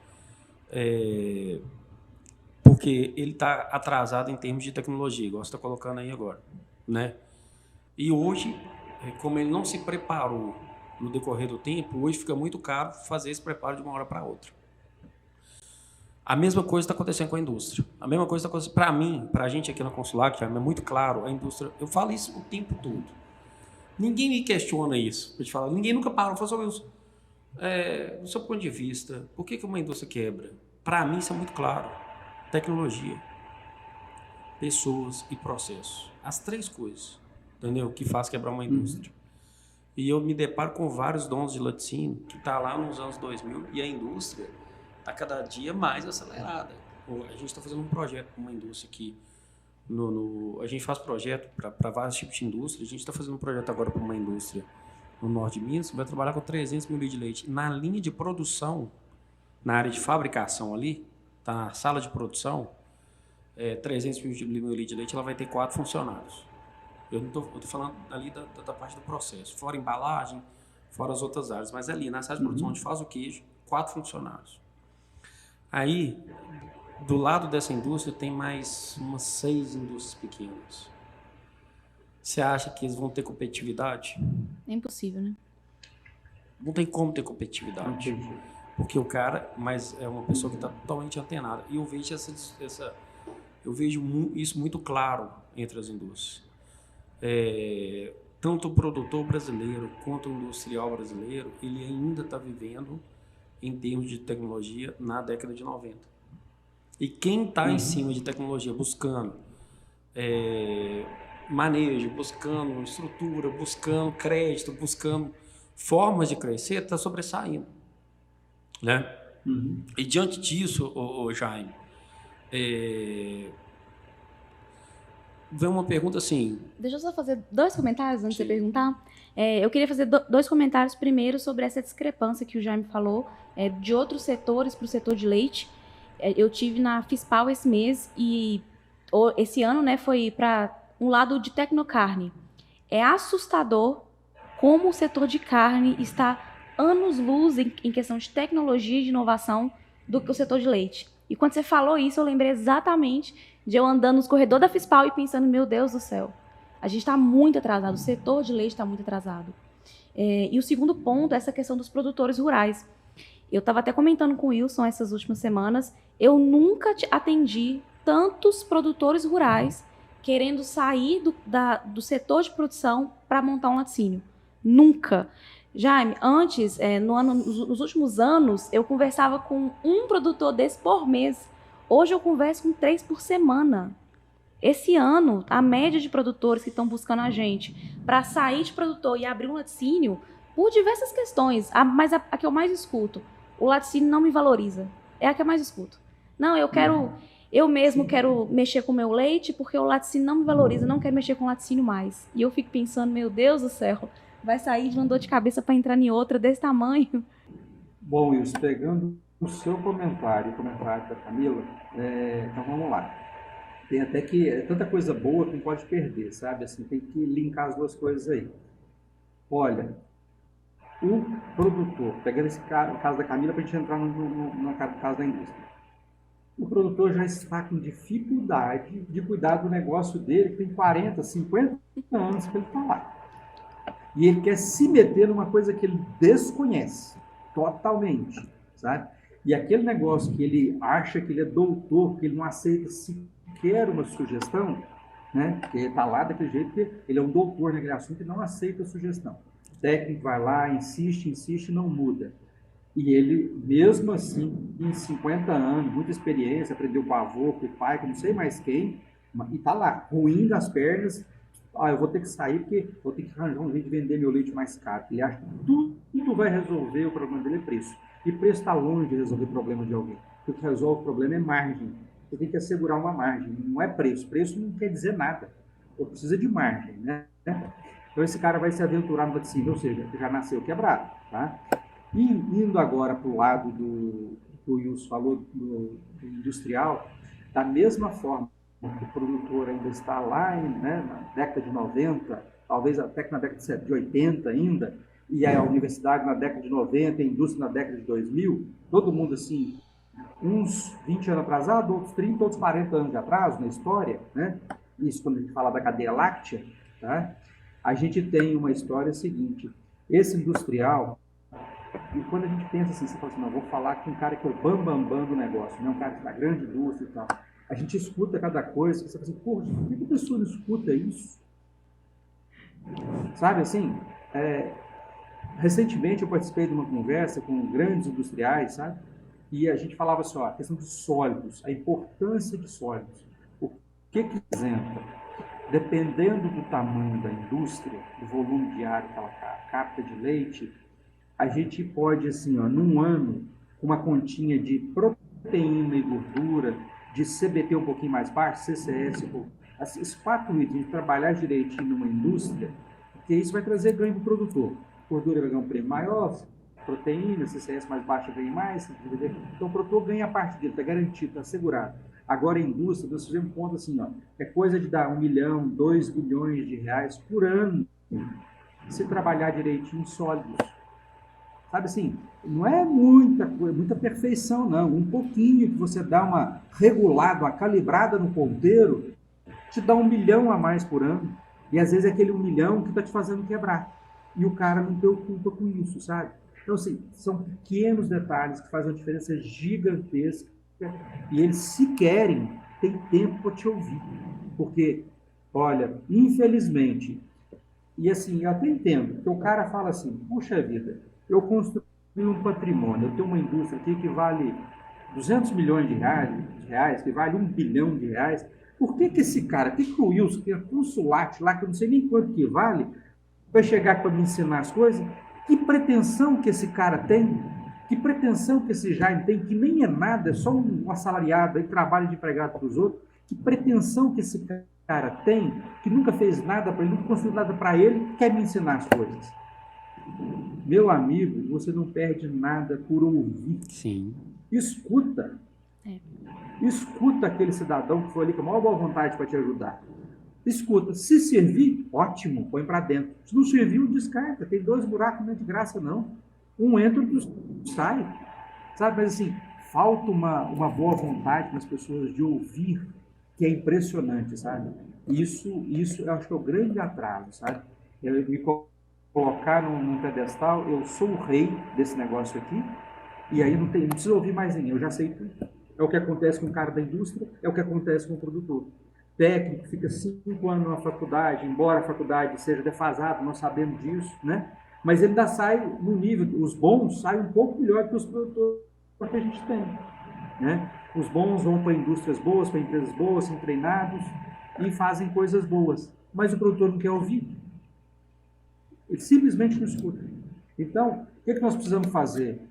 Porque ele está atrasado em termos de tecnologia, igual você está colocando aí agora, né? E hoje, como ele não se preparou no decorrer do tempo, hoje fica muito caro fazer esse preparo de uma hora para outra. A mesma coisa está acontecendo com a indústria. A mesma coisa está acontecendo para mim, para a gente aqui na Consular, que é muito claro, a indústria... Eu falo isso o tempo todo. Ninguém me questiona isso. Eu te falo, ninguém nunca parou e falou sobre isso. Do seu ponto de vista, por que uma indústria quebra? Para mim, isso é muito claro. Tecnologia, pessoas e processos. As 3 coisas, entendeu? Que faz quebrar uma indústria. E eu me deparo com vários donos de laticínio que estão lá nos anos 2000 e a indústria está cada dia mais acelerada. A gente está fazendo um projeto com uma indústria aqui. A gente faz projeto para vários tipos de indústria. A gente está fazendo um projeto agora para uma indústria no norte de Minas, que vai trabalhar com 300 mil litros de leite. Na linha de produção, na área de fabricação ali, tá na sala de produção, 300 mil litros de leite, ela vai ter 4 funcionários. Eu estou falando ali da parte do processo, fora embalagem, fora as outras áreas, mas ali na sala de produção onde faz o queijo, 4 funcionários. Aí, do lado dessa indústria, tem mais umas 6 indústrias pequenas. Você acha que eles vão ter competitividade? É impossível, né? Não tem como ter competitividade. Porque o cara, mas é uma pessoa que está totalmente antenada. E eu vejo isso muito claro entre as indústrias. Tanto o produtor brasileiro quanto o industrial brasileiro, ele ainda está vivendo em termos de tecnologia na década de 90. E quem está em cima de tecnologia, buscando manejo, buscando estrutura, buscando crédito, buscando formas de crescer, está sobressaindo. Né? E diante disso, Jaime, vem uma pergunta assim... Deixa eu só fazer 2 comentários antes de você perguntar. Eu queria fazer 2 comentários. Primeiro, sobre essa discrepância que o Jaime falou, de outros setores para o setor de leite. Eu tive na Fispal esse mês e esse ano, né, foi para um lado de tecnocarne. É assustador como o setor de carne está anos-luz em questão de tecnologia e de inovação do que o setor de leite. E quando você falou isso, eu lembrei exatamente de eu andando nos corredores da Fispal e pensando, meu Deus do céu, a gente está muito atrasado, o setor de leite está muito atrasado. E o segundo ponto é essa questão dos produtores rurais. Eu estava até comentando com o Wilson essas últimas semanas, eu nunca atendi tantos produtores rurais querendo sair do setor de produção para montar um laticínio. Nunca. Jaime, antes, nos últimos anos, eu conversava com um produtor desse por mês. Hoje eu converso com 3 por semana. Esse ano, a média de produtores que estão buscando a gente para sair de produtor e abrir um laticínio, por diversas questões, mas a que eu mais escuto, o laticínio não me valoriza. É a que eu mais escuto. Não, eu mesmo quero mexer com o meu leite porque o laticínio não me valoriza, não quero mexer com o laticínio mais. E eu fico pensando, meu Deus do céu, vai sair de uma dor de cabeça para entrar em outra desse tamanho. Bom, Wilson, pegando o seu comentário, o comentário da Camila, então vamos lá. Tem até que tanta coisa boa que não pode perder, sabe? Assim, tem que linkar as 2 coisas aí. Olha, o produtor, pegando esse caso da Camila para a gente entrar no caso da indústria. O produtor já está com dificuldade de cuidar do negócio dele, que tem 40, 50 anos que ele está lá. E ele quer se meter numa coisa que ele desconhece totalmente. sabe? E aquele negócio que ele acha que ele é doutor, que ele não aceita sequer uma sugestão, né? Que ele está lá daquele jeito que ele é um doutor naquele assunto e não aceita a sugestão. O técnico vai lá, insiste, não muda. E ele, mesmo assim, em 50 anos, muita experiência, aprendeu com o avô, com o pai, com não sei mais quem, e está lá, ruim das pernas. Eu vou ter que sair porque vou ter que arranjar um jeito de vender meu leite mais caro. Ele acha que tudo vai resolver, o problema dele é preço. E preço está longe de resolver o problema de alguém. O que resolve o problema é margem. Você tem que assegurar uma margem, não é preço. Preço não quer dizer nada. Você precisa de margem, né? Então esse cara vai se aventurar no laticínio, ou seja, já nasceu quebrado, tá? E indo agora para o lado do que o Wilson falou, do industrial, da mesma forma que o produtor ainda está lá, né, na década de 90, talvez até na década de 80 ainda, e a universidade na década de 90, a indústria na década de 2000, todo mundo assim, uns 20 anos atrasado, outros 30, outros 40 anos de atraso na história, né? Isso quando a gente fala da cadeia láctea, tá? A gente tem uma história seguinte, esse industrial, e quando a gente pensa assim, você fala assim, não, vou falar com um cara que é o bambambam do negócio, né? Um cara que está grande indústria e tal. A gente escuta cada coisa, você fala assim, pô, por que a pessoa não escuta isso? Sabe assim? Recentemente eu participei de uma conversa com grandes industriais, sabe? E a gente falava assim, ó, a questão dos sólidos, a importância de sólidos. O que representa? Dependendo do tamanho da indústria, do volume diário que ela capta de leite, a gente pode, assim, ó, num ano, com uma continha de proteína e gordura, de CBT um pouquinho mais baixo, CCS, esses 4 itens, de trabalhar direitinho numa indústria, porque isso vai trazer ganho para o produtor. Gordura vai ganhar um prêmio maior, proteína, CCS mais baixa ganha mais, então o produtor ganha a parte dele, está garantido, está assegurado. Agora a indústria, nós fizemos conta assim, ó, é coisa de dar 1 milhão, 2 milhões de reais por ano, se trabalhar direitinho sólidos. Sabe assim, não é muita coisa, muita perfeição, não. Um pouquinho que você dá uma regulada, uma calibrada no ponteiro, te dá 1 milhão a mais por ano. E às vezes é aquele 1 milhão que está te fazendo quebrar. E o cara não preocupa com isso, sabe? Então, assim, são pequenos detalhes que fazem uma diferença gigantesca. E eles, se querem, têm tempo para te ouvir. Porque, olha, infelizmente, e assim, eu até entendo, porque o cara fala assim, puxa vida, eu construí um patrimônio, eu tenho uma indústria aqui que vale 200 milhões de reais, que vale 1 bilhão de reais. Por que esse cara, que o Wilson, que é consulate lá, que eu não sei nem quanto que vale, vai chegar para me ensinar as coisas? Que pretensão que esse cara tem? Que pretensão que esse Jaime tem, que nem é nada, é só um assalariado, aí trabalha de empregado para os outros. Que pretensão que esse cara tem, que nunca fez nada para ele, nunca construiu nada para ele, quer me ensinar as coisas? Meu amigo, você não perde nada por ouvir. Sim. Escuta. Escuta aquele cidadão que foi ali com a maior boa vontade para te ajudar. Escuta. Se servir, ótimo, põe para dentro. Se não serviu, descarta. Tem 2 buracos, não é de graça, não. Um entra e outro sai. Sabe? Mas assim, falta uma boa vontade nas pessoas de ouvir, que é impressionante, sabe? Isso eu acho que é o grande atraso, sabe? Eu me colocar num pedestal, eu sou o rei desse negócio aqui, e aí não preciso ouvir mais ninguém, eu já sei tudo. É o que acontece com o cara da indústria, é o que acontece com o produtor. Técnico fica 5 anos na faculdade, embora a faculdade seja defasada, nós sabemos disso, né? Mas ele ainda sai no nível, os bons saem um pouco melhor que os produtores que a gente tem, né? Os bons vão para indústrias boas, para empresas boas, são treinados e fazem coisas boas, mas o produtor não quer ouvir. Ele simplesmente não escuta. Então, o que nós precisamos fazer?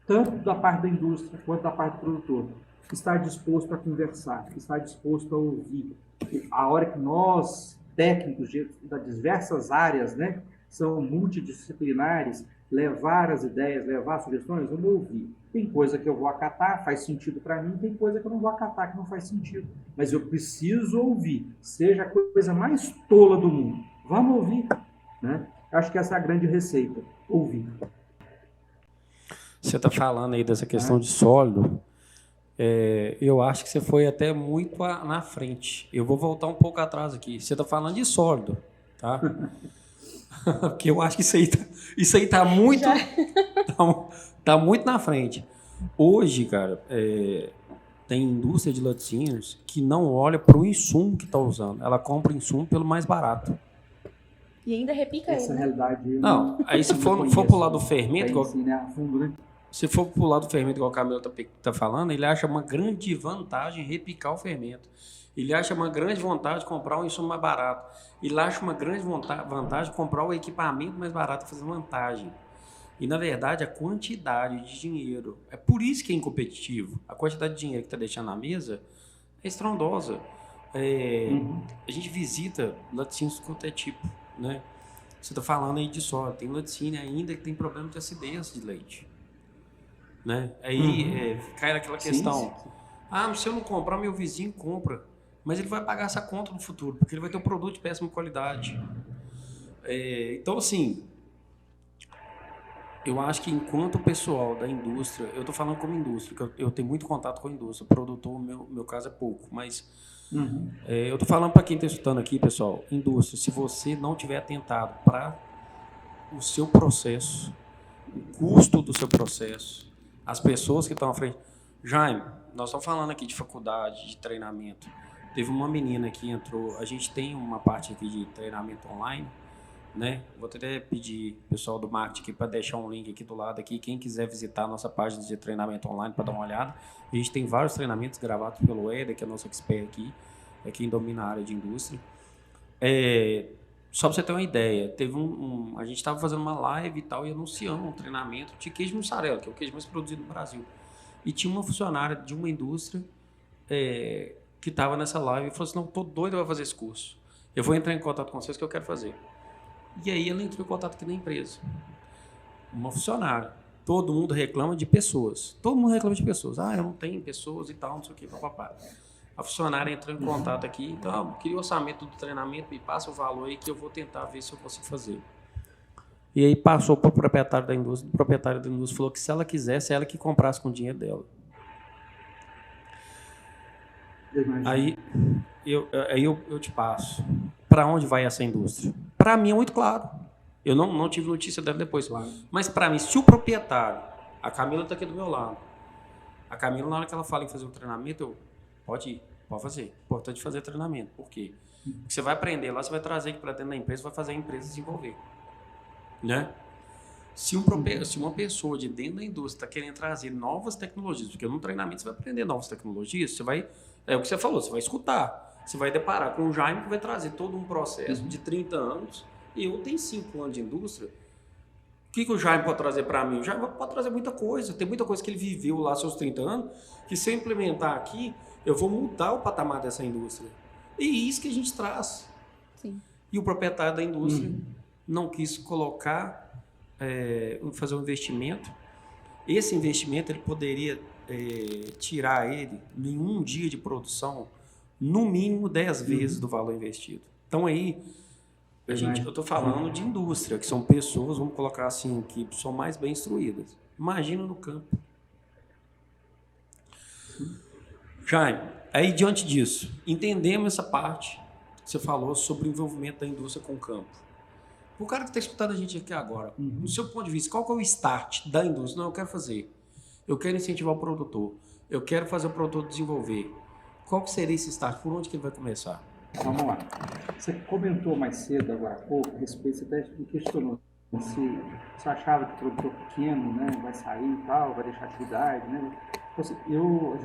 Tanto da parte da indústria quanto da parte do produtor. Estar disposto a conversar, estar disposto a ouvir. A hora que nós, técnicos das diversas áreas, né, são multidisciplinares, levar as ideias, levar as sugestões, vamos ouvir. Tem coisa que eu vou acatar, faz sentido para mim, tem coisa que eu não vou acatar, que não faz sentido. Mas eu preciso ouvir, seja a coisa mais tola do mundo. Vamos ouvir, né? Acho que essa é a grande receita, ouvir. Você está falando aí dessa questão de sólido, eu acho que você foi até muito na frente. Eu vou voltar um pouco atrás aqui. Você está falando de sólido, tá? Porque eu acho que isso aí tá muito... Tá muito na frente. Hoje, cara, tem indústria de laticínios que não olha para o insumo que está usando. Ela compra o insumo pelo mais barato. E ainda repica Essa ele, né? realidade eu Não, aí se for conheço, pro lado do fermento, igual, assim, né, a fundo, né? se for pro lado do fermento, igual o Camilo tá falando, ele acha uma grande vantagem repicar o fermento. Ele acha uma grande vantagem comprar um insumo mais barato. Ele acha uma grande vantagem comprar o equipamento mais barato e fazer vantagem. E, na verdade, a quantidade de dinheiro, é por isso que é incompetitivo. A quantidade de dinheiro que está deixando na mesa é estrondosa. A gente visita laticínios de qualquer tipo, né? Você está falando aí de soja, tem laticínio ainda que tem problema de acidez de leite, né? Aí cai naquela questão, Sim. mas se eu não comprar, meu vizinho compra, mas ele vai pagar essa conta no futuro, porque ele vai ter um produto de péssima qualidade. Então, assim, eu acho que enquanto o pessoal da indústria, eu estou falando como indústria, que eu tenho muito contato com a indústria, produtor, meu caso é pouco, mas eu estou falando para quem está escutando aqui, pessoal, indústria, se você não tiver atentado para o seu processo, o custo do seu processo, as pessoas que estão à frente. Jaime, nós estamos falando aqui de faculdade, de treinamento. Teve uma menina que entrou, a gente tem uma parte aqui de treinamento online, né? Vou até pedir o pessoal do marketing aqui para deixar um link aqui do lado aqui, quem quiser visitar a nossa página de treinamento online para dar uma olhada. A gente tem vários treinamentos gravados pelo Éder, que é nosso expert aqui, é quem domina a área de indústria. Só para você ter uma ideia, teve a gente estava fazendo uma live e tal, e anunciando um treinamento de queijo mussarela, que é o queijo mais produzido no Brasil. E tinha uma funcionária de uma indústria que estava nessa live e falou assim, não, tô doido para fazer esse curso. Eu vou entrar em contato com vocês que eu quero fazer. E aí ela entrou em contato aqui na empresa. Uma funcionária. Todo mundo reclama de pessoas. Todo mundo reclama de pessoas. Eu não tenho pessoas e tal, não sei o que, papapá. A funcionária entrou em contato aqui, então, queria o orçamento do treinamento, me passa o valor aí que eu vou tentar ver se eu consigo fazer. E aí passou para o proprietário da indústria, o proprietário da indústria falou que se ela quisesse, ela que comprasse com o dinheiro dela. Aí eu te passo. Para onde vai essa indústria? Para mim é muito claro. Eu não tive notícia dela depois. Claro. Mas para mim, se o proprietário, a Camila está aqui do meu lado, a Camila, na hora que ela fala em fazer o treinamento, pode ir, pode fazer. Importante fazer treinamento. Por quê? Porque você vai aprender lá, você vai trazer aqui para dentro da empresa, vai fazer a empresa desenvolver. Né? Se uma pessoa de dentro da indústria está querendo trazer novas tecnologias, porque no treinamento você vai aprender novas tecnologias, você vai, é o que você falou, você vai escutar. Você vai deparar com o Jaime que vai trazer todo um processo de 30 anos, e eu tenho 5 anos de indústria. O que o Jaime pode trazer para mim? O Jaime pode trazer muita coisa. Tem muita coisa que ele viveu lá seus 30 anos, que se eu implementar aqui, eu vou mudar o patamar dessa indústria. E isso que a gente traz. Sim. E o proprietário da indústria não quis fazer um investimento. Esse investimento ele poderia tirar ele em um dia de produção no mínimo 10 vezes do valor investido. Então aí, eu estou falando de indústria, que são pessoas, vamos colocar assim, que são mais bem instruídas. Imagina no campo. Jaime, aí diante disso, entendemos essa parte que você falou sobre o envolvimento da indústria com o campo. O cara que está escutando a gente aqui agora, do seu ponto de vista, qual que é o start da indústria? Não, eu quero fazer. Eu quero incentivar o produtor. Eu quero fazer o produtor desenvolver. Qual que seria esse start? Por onde que ele vai começar? Vamos lá. Você comentou mais cedo, agora há pouco, a respeito, você até me questionou se você achava que o produtor pequeno, né, vai sair e tal, vai deixar atividade, né? Eu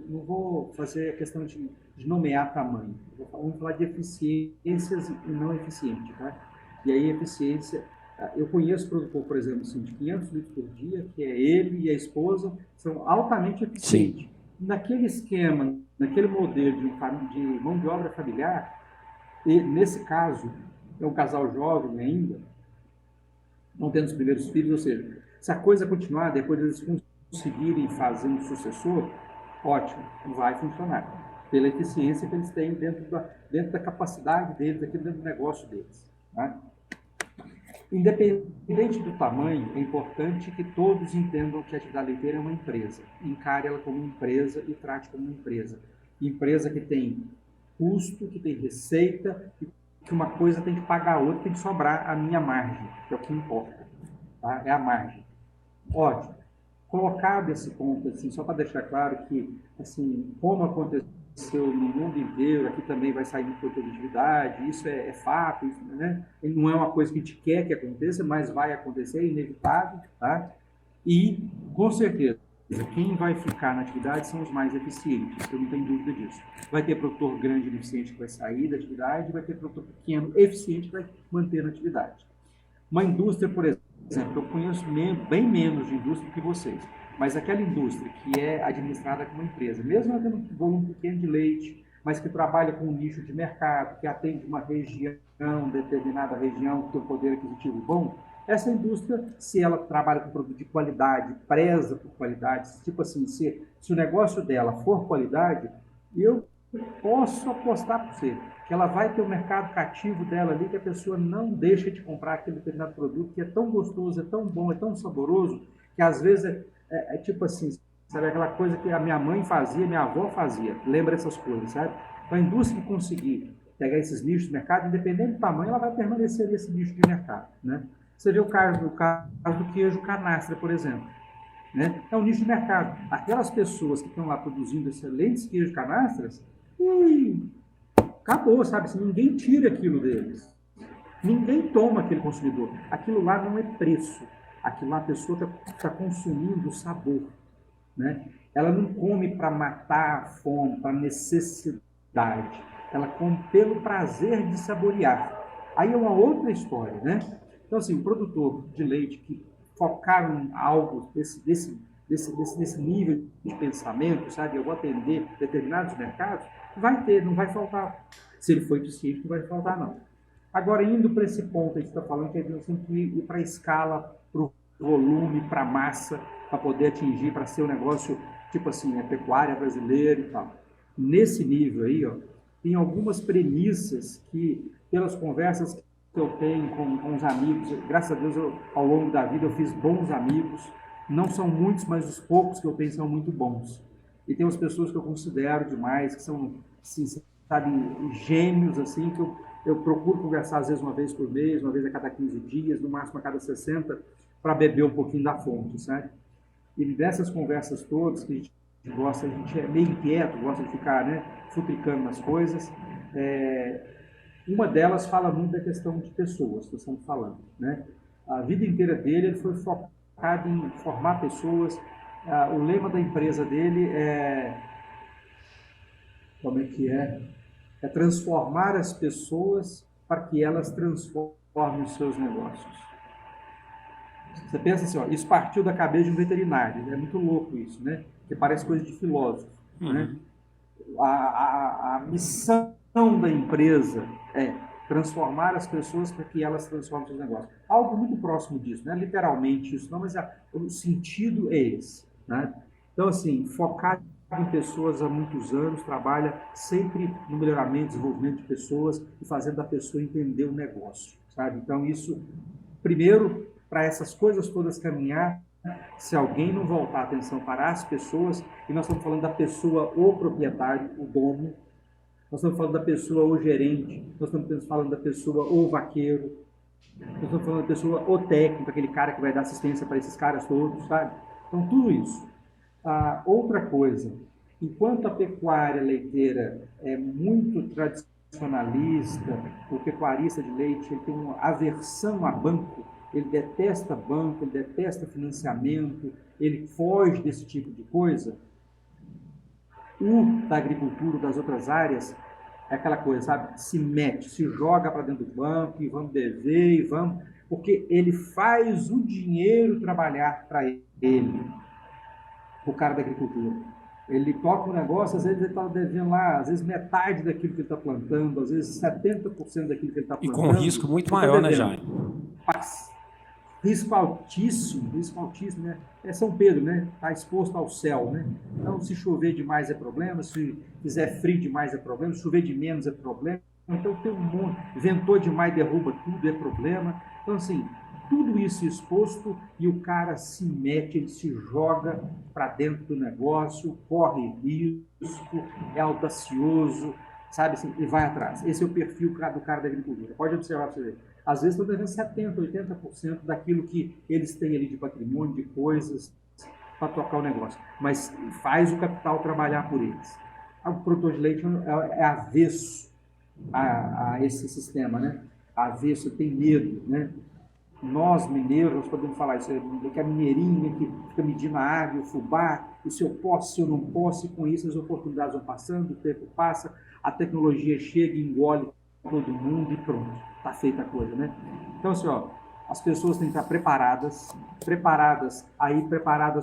não vou fazer a questão de nomear tamanho. Vamos falar de eficiências e não eficiente, tá? E aí, eficiência... Eu conheço produtor, por exemplo, assim, de 500 litros por dia, que é ele e a esposa, são altamente eficientes. Sim. Naquele esquema, naquele modelo de mão de obra familiar, e nesse caso, é um casal jovem ainda, não tendo os primeiros filhos, ou seja, se a coisa continuar, depois eles conseguirem fazer um sucessor, ótimo, vai funcionar. Pela eficiência que eles têm dentro da capacidade deles, aqui dentro do negócio deles. Tá? Independente do tamanho, é importante que todos entendam que a atividade leiteira é uma empresa. Encare ela como empresa e trate como uma empresa. Empresa que tem custo, que tem receita, e que uma coisa tem que pagar a outra, tem que sobrar a minha margem, que é o que importa. Tá? É a margem. Ótimo. colocado esse ponto, assim, só para deixar claro que, assim, como aconteceu no mundo inteiro, aqui também vai sair muita produtividade, isso é fato, isso, né? Não é uma coisa que a gente quer que aconteça, mas vai acontecer, é inevitável, tá? E, com certeza, quem vai ficar na atividade são os mais eficientes, eu não tenho dúvida disso. Vai ter produtor grande e eficiente que vai sair da atividade, vai ter produtor pequeno eficiente que vai manter na atividade. Uma indústria, por exemplo, eu conheço bem menos de indústria do que vocês, mas aquela indústria que é administrada como empresa, mesmo tendo um volume pequeno de leite, mas que trabalha com um nicho de mercado, que atende uma região, determinada região, que tem um poder aquisitivo bom, essa indústria, se ela trabalha com produto de qualidade, preza por qualidade, tipo assim, se o negócio dela for qualidade, eu posso apostar para você que ela vai ter o mercado cativo dela ali, que a pessoa não deixa de comprar aquele determinado produto que é tão gostoso, é tão bom, é tão saboroso, que às vezes é tipo assim, sabe, aquela coisa que a minha mãe fazia, minha avó fazia, lembra essas coisas, sabe? Então a indústria que conseguir pegar esses nichos de mercado, independente do tamanho, ela vai permanecer nesse nicho de mercado, né? Você vê o caso do queijo canastra, por exemplo, né? É um nicho de mercado. Aquelas pessoas que estão lá produzindo excelentes queijos canastras, acabou, sabe? Assim, ninguém tira aquilo deles. Ninguém toma aquele consumidor. Aquilo lá não é preço. Aquilo lá a pessoa está consumindo o sabor, né? Ela não come para matar a fome, para necessidade. Ela come pelo prazer de saborear. Aí é uma outra história, né? Então, assim, o produtor de leite que focar em algo desse nível de pensamento, sabe? Eu vou atender determinados mercados, vai ter, não vai faltar. Se ele for eficiente, não vai faltar, não. Agora, indo para esse ponto, a gente está falando que a gente tem que ir para a escala, para o volume, para a massa, para poder atingir, para ser um negócio, tipo assim, pecuária brasileira e tal. Nesse nível aí, ó, tem algumas premissas que, pelas conversas que eu tenho com os amigos, graças a Deus, ao longo da vida, eu fiz bons amigos. Não são muitos, mas os poucos que eu tenho são muito bons. E tem umas pessoas que eu considero demais, que são, assim, sabe, gêmeos, assim, que eu procuro conversar às vezes uma vez por mês, uma vez a cada 15 dias, no máximo a cada 60, para beber um pouquinho da fonte, sabe? E dessas conversas todas, que a gente gosta, a gente é meio inquieto, gosta de ficar, né, futricando nas coisas, uma delas fala muito da questão de pessoas, que estamos falando, né? A vida inteira dele ele foi focado em formar pessoas. O lema da empresa dele como é que é? É transformar as pessoas para que elas transformem os seus negócios. Você pensa assim, ó, isso partiu da cabeça de um veterinário, é muito louco isso, né? Que parece coisa de filósofo, né? A missão da empresa é transformar as pessoas para que elas transformem seus negócios. Algo muito próximo disso, não é literalmente isso, não, mas o sentido é esse, né? Então, assim, focar em pessoas há muitos anos, trabalha sempre no melhoramento, desenvolvimento de pessoas e fazendo a pessoa entender o negócio, sabe? Então, isso, primeiro, para essas coisas todas caminhar, se alguém não voltar a atenção para as pessoas, e nós estamos falando da pessoa, o proprietário, o dono, nós estamos falando da pessoa, o gerente, nós estamos falando da pessoa, o vaqueiro, nós estamos falando da pessoa, o técnico, aquele cara que vai dar assistência para esses caras todos, sabe? Então, tudo isso. Outra coisa, enquanto a pecuária leiteira é muito tradicionalista, o pecuarista de leite ele tem uma aversão a banco, ele detesta banco, ele detesta financiamento, ele foge desse tipo de coisa. O da agricultura, das outras áreas, é aquela coisa, sabe? Se mete, se joga para dentro do banco e vamos dever, e vamos... Porque ele faz o dinheiro trabalhar para ele, o cara da agricultura. Ele toca um negócio, às vezes ele está devendo lá, às vezes metade daquilo que ele está plantando, às vezes 70% daquilo que ele está plantando. E com um risco muito maior, né, Jaime? Risco altíssimo, né? É São Pedro, né? Está exposto ao céu, né? Então, se chover demais é problema, se fizer frio demais é problema, se chover de menos é problema. Então, tem um monte, ventou demais, derruba tudo, é problema. Então, assim, tudo isso exposto e o cara se mete, ele se joga para dentro do negócio, corre risco, é audacioso, sabe assim, e vai atrás. Esse é o perfil do cara da agricultura. Pode observar para você ver. Às vezes estão devendo 70%, 80% daquilo que eles têm ali de patrimônio, de coisas, para tocar o negócio, mas faz o capital trabalhar por eles. O produtor de leite é avesso a esse sistema, né? Avesso, tem medo, né? Nós, mineiros, nós podemos falar isso, que a mineirinha que fica medindo a água, o fubá, e se eu posso, se eu não posso, e com isso as oportunidades vão passando, o tempo passa, a tecnologia chega e engole todo mundo e pronto, está feita a coisa, né? Então, assim, ó, as pessoas têm que estar preparadas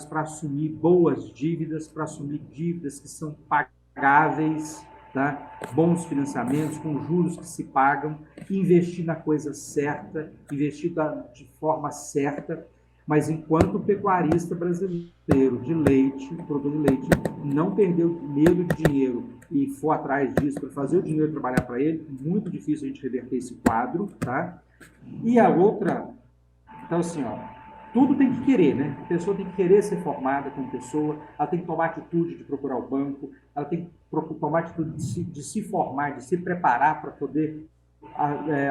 para assumir boas dívidas, para assumir dívidas que são pagáveis, tá? Bons financiamentos, com juros que se pagam, investir na coisa certa, investir de forma certa, mas enquanto o pecuarista brasileiro de leite, produtor de leite, não perdeu medo de dinheiro e for atrás disso para fazer o dinheiro trabalhar para ele, muito difícil a gente reverter esse quadro, tá? E a outra, então assim, ó, tudo tem que querer, né? A pessoa tem que querer ser formada como pessoa, ela tem que tomar atitude de procurar o banco, ela tem que tomar atitude de se formar, de se preparar para poder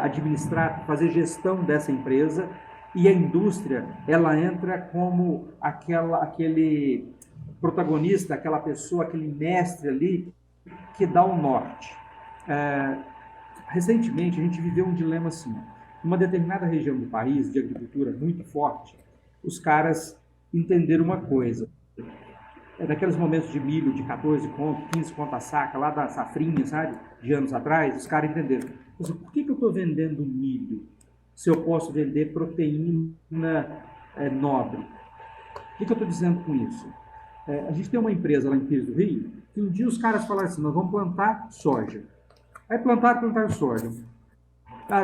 administrar, fazer gestão dessa empresa. E a indústria, ela entra como aquele protagonista, aquela pessoa, aquele mestre ali que dá o norte. Recentemente, a gente viveu um dilema assim. Numa determinada região do país, de agricultura muito forte, os caras entenderam uma coisa. Naqueles momentos de milho de 14 conto, 15 conto a saca, lá da safrinha, sabe? De anos atrás, os caras entenderam. Por que eu estou vendendo milho se eu posso vender proteína nobre? O que eu estou dizendo com isso? A gente tem uma empresa lá em Pires do Rio, que um dia os caras falaram assim, nós vamos plantar soja. Aí plantaram soja.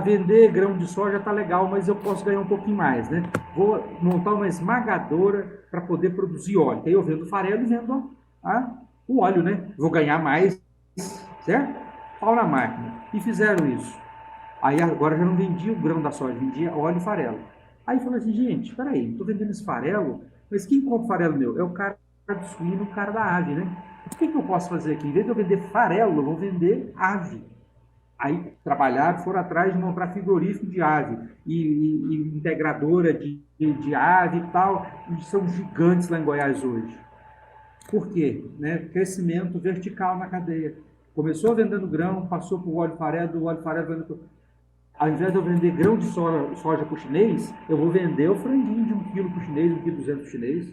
Vender grão de soja está legal, mas eu posso ganhar um pouquinho mais, né? Vou montar uma esmagadora para poder produzir óleo. Aí eu vendo farelo e vendo o óleo, né? Vou ganhar mais, certo? Pau na máquina. E fizeram isso. Aí agora já não vendia o grão da soja, vendia óleo e farelo. Aí falou assim, gente, espera aí, estou vendendo esse farelo, mas quem compra farelo meu? É o cara do suíno, o cara da ave, né? O que eu posso fazer aqui? Em vez de eu vender farelo, eu vou vender ave. Aí trabalharam, foram atrás de comprar frigorífico de ave e integradora de ave e tal, e são gigantes lá em Goiás hoje. Por quê? Né? Crescimento vertical na cadeia. Começou vendendo grão, passou para o óleo farelo, do óleo farelo vendendo... Ao invés de eu vender grão de soja para o chinês, eu vou vender o franguinho de 1 quilo para o chinês, 1,2 kg para o chinês.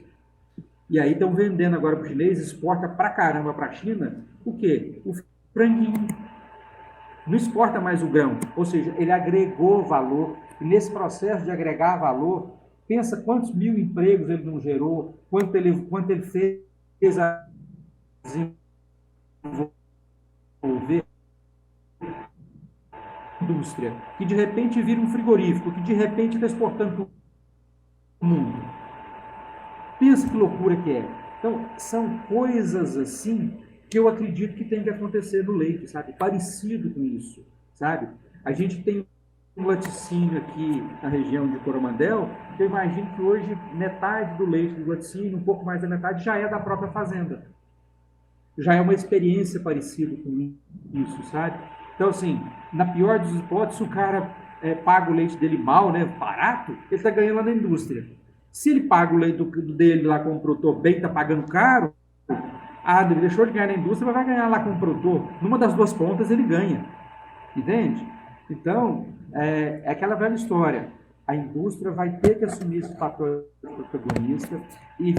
E aí estão vendendo agora para o chinês, exporta pra caramba para a China, o quê? O franguinho. Não exporta mais o grão, ou seja, ele agregou valor, e nesse processo de agregar valor, pensa quantos mil empregos ele não gerou, quanto ele fez a desenvolver a indústria, que de repente vira um frigorífico, que de repente está exportando para o mundo. Pensa que loucura que é. Então, são coisas assim que eu acredito que tem que acontecer no leite, sabe? Parecido com isso, sabe? A gente tem um laticínio aqui na região de Coromandel, que eu imagino que hoje metade do leite do laticínio, um pouco mais da metade, já é da própria fazenda. Já é uma experiência parecida com isso, sabe? Então, assim, na pior das hipóteses, se o cara paga o leite dele mal, né, barato, ele está ganhando lá na indústria. Se ele paga o leite dele lá como produtor bem, está pagando caro, ele deixou de ganhar na indústria, mas vai ganhar lá como produtor. Numa das duas pontas ele ganha. Entende? Então, é aquela velha história. A indústria vai ter que assumir esse papel de protagonista e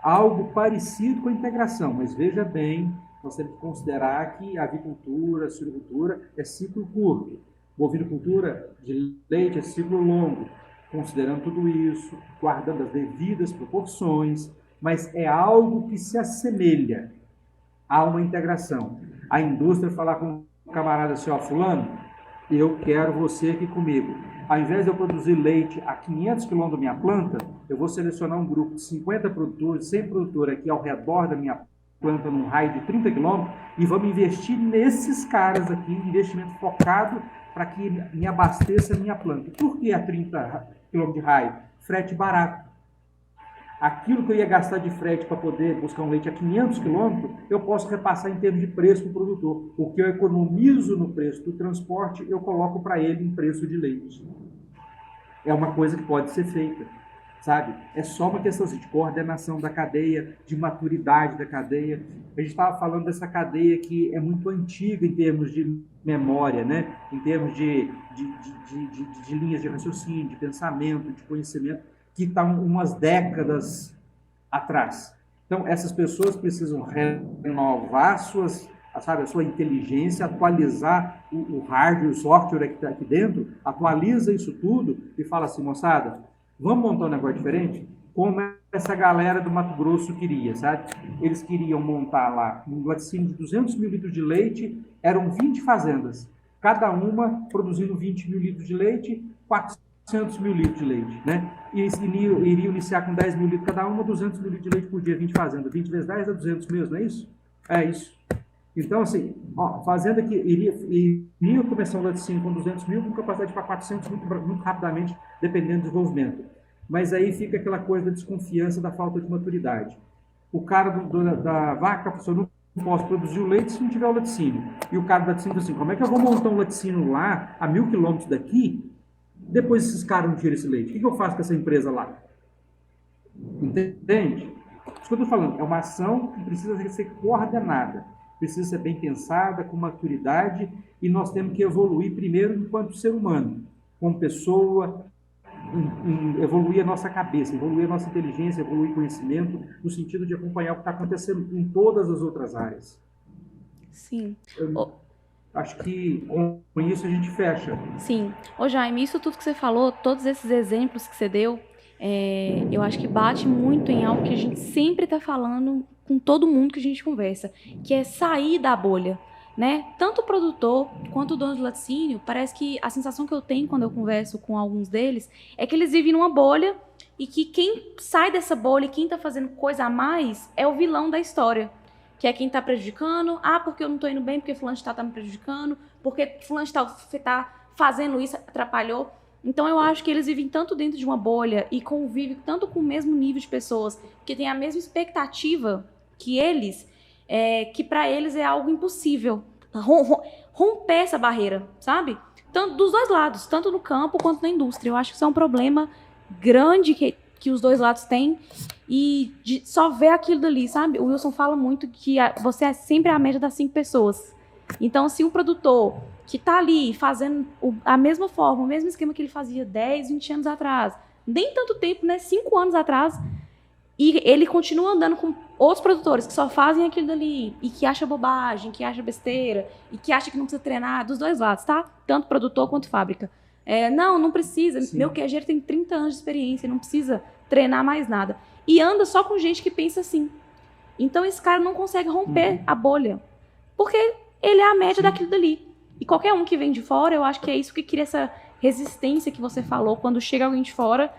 algo parecido com a integração. Mas veja bem, nós temos que considerar que a avicultura, a suinocultura é ciclo curto. A bovinocultura de leite é ciclo longo. Considerando tudo isso, guardando as devidas proporções, mas é algo que se assemelha a uma integração. A indústria falar com o camarada assim, ó, fulano, eu quero você aqui comigo. Ao invés de eu produzir leite a 500 km da minha planta, eu vou selecionar um grupo de 50 produtores, 100 produtores aqui ao redor da minha planta, num raio de 30 km, e vamos investir nesses caras aqui, investimento focado para que me abasteça a minha planta. Por que a 30 km de raio? Frete barato. Aquilo que eu ia gastar de frete para poder buscar um leite a 500 km, eu posso repassar em termos de preço para o produtor. O que eu economizo no preço do transporte, eu coloco para ele em preço de leite. É uma coisa que pode ser feita. sabe? É só uma questão assim, de coordenação da cadeia, de maturidade da cadeia. A gente estava falando dessa cadeia que é muito antiga em termos de memória, né? Em termos de linhas de raciocínio, de pensamento, de conhecimento, que estão umas décadas atrás. Então, essas pessoas precisam renovar a sua inteligência, atualizar o hardware, o software que está aqui dentro, atualiza isso tudo e fala assim, moçada, vamos montar um negócio diferente? Como essa galera do Mato Grosso queria, sabe? Eles queriam montar lá um laticínio de 200 mil litros de leite, eram 20 fazendas, cada uma produzindo 20 mil litros de leite, 400 mil litros de leite, né? E iriam iniciar com 10 mil litros cada uma, 200 mil litros de leite por dia, 20 fazendas. 20 vezes 10 é 200 mesmo, não é isso? É isso. Então, assim, fazenda que iria começar um laticínio com 200 mil, com capacidade para 400 muito rapidamente, dependendo do desenvolvimento. Mas aí fica aquela coisa da desconfiança, da falta de maturidade. O cara da vaca, a pessoa não posso produzir o leite se não tiver o laticínio. E o cara do laticínio diz assim, como é que eu vou montar um laticínio lá, a 1.000 quilômetros daqui, depois esses caras não tiram esse leite? O que eu faço com essa empresa lá? Entende? Isso que eu estou falando, é uma ação que precisa ser coordenada, precisa ser bem pensada, com maturidade, e nós temos que evoluir primeiro enquanto ser humano, como pessoa, evoluir a nossa cabeça, evoluir a nossa inteligência, evoluir o conhecimento, no sentido de acompanhar o que está acontecendo em todas as outras áreas. Sim. Acho que com isso a gente fecha. Sim. Ô Jaime, isso tudo que você falou, todos esses exemplos que você deu, eu acho que bate muito em algo que a gente sempre está falando com todo mundo que a gente conversa, que é sair da bolha, né? Tanto o produtor quanto o dono do laticínio, parece que a sensação que eu tenho quando eu converso com alguns deles é que eles vivem numa bolha e que quem sai dessa bolha, quem está fazendo coisa a mais, é o vilão da história. Que é quem está prejudicando, porque eu não estou indo bem, porque fulano está me prejudicando, porque fulano está fazendo isso, atrapalhou. Então eu acho que eles vivem tanto dentro de uma bolha e convivem tanto com o mesmo nível de pessoas, que tem a mesma expectativa que eles, que para eles é algo impossível. Romper essa barreira, sabe? Tanto dos dois lados, tanto no campo quanto na indústria. Eu acho que isso é um problema grande que os dois lados têm, e de só ver aquilo dali, sabe? O Wilson fala muito que você é sempre a média das 5 pessoas. Então, se um produtor que tá ali fazendo a mesma forma, o mesmo esquema que ele fazia 10, 20 anos atrás, nem tanto tempo, né? 5 anos atrás, e ele continua andando com outros produtores que só fazem aquilo dali, e que acha bobagem, que acha besteira, e que acha que não precisa treinar, dos dois lados, tá? Tanto produtor quanto fábrica. Não precisa. Sim. Meu queijeiro tem 30 anos de experiência, não precisa treinar mais nada. E anda só com gente que pensa assim. Então esse cara não consegue romper a bolha, porque ele é a média daquilo dali. E qualquer um que vem de fora, eu acho que é isso que cria essa resistência que você falou, quando chega alguém de fora,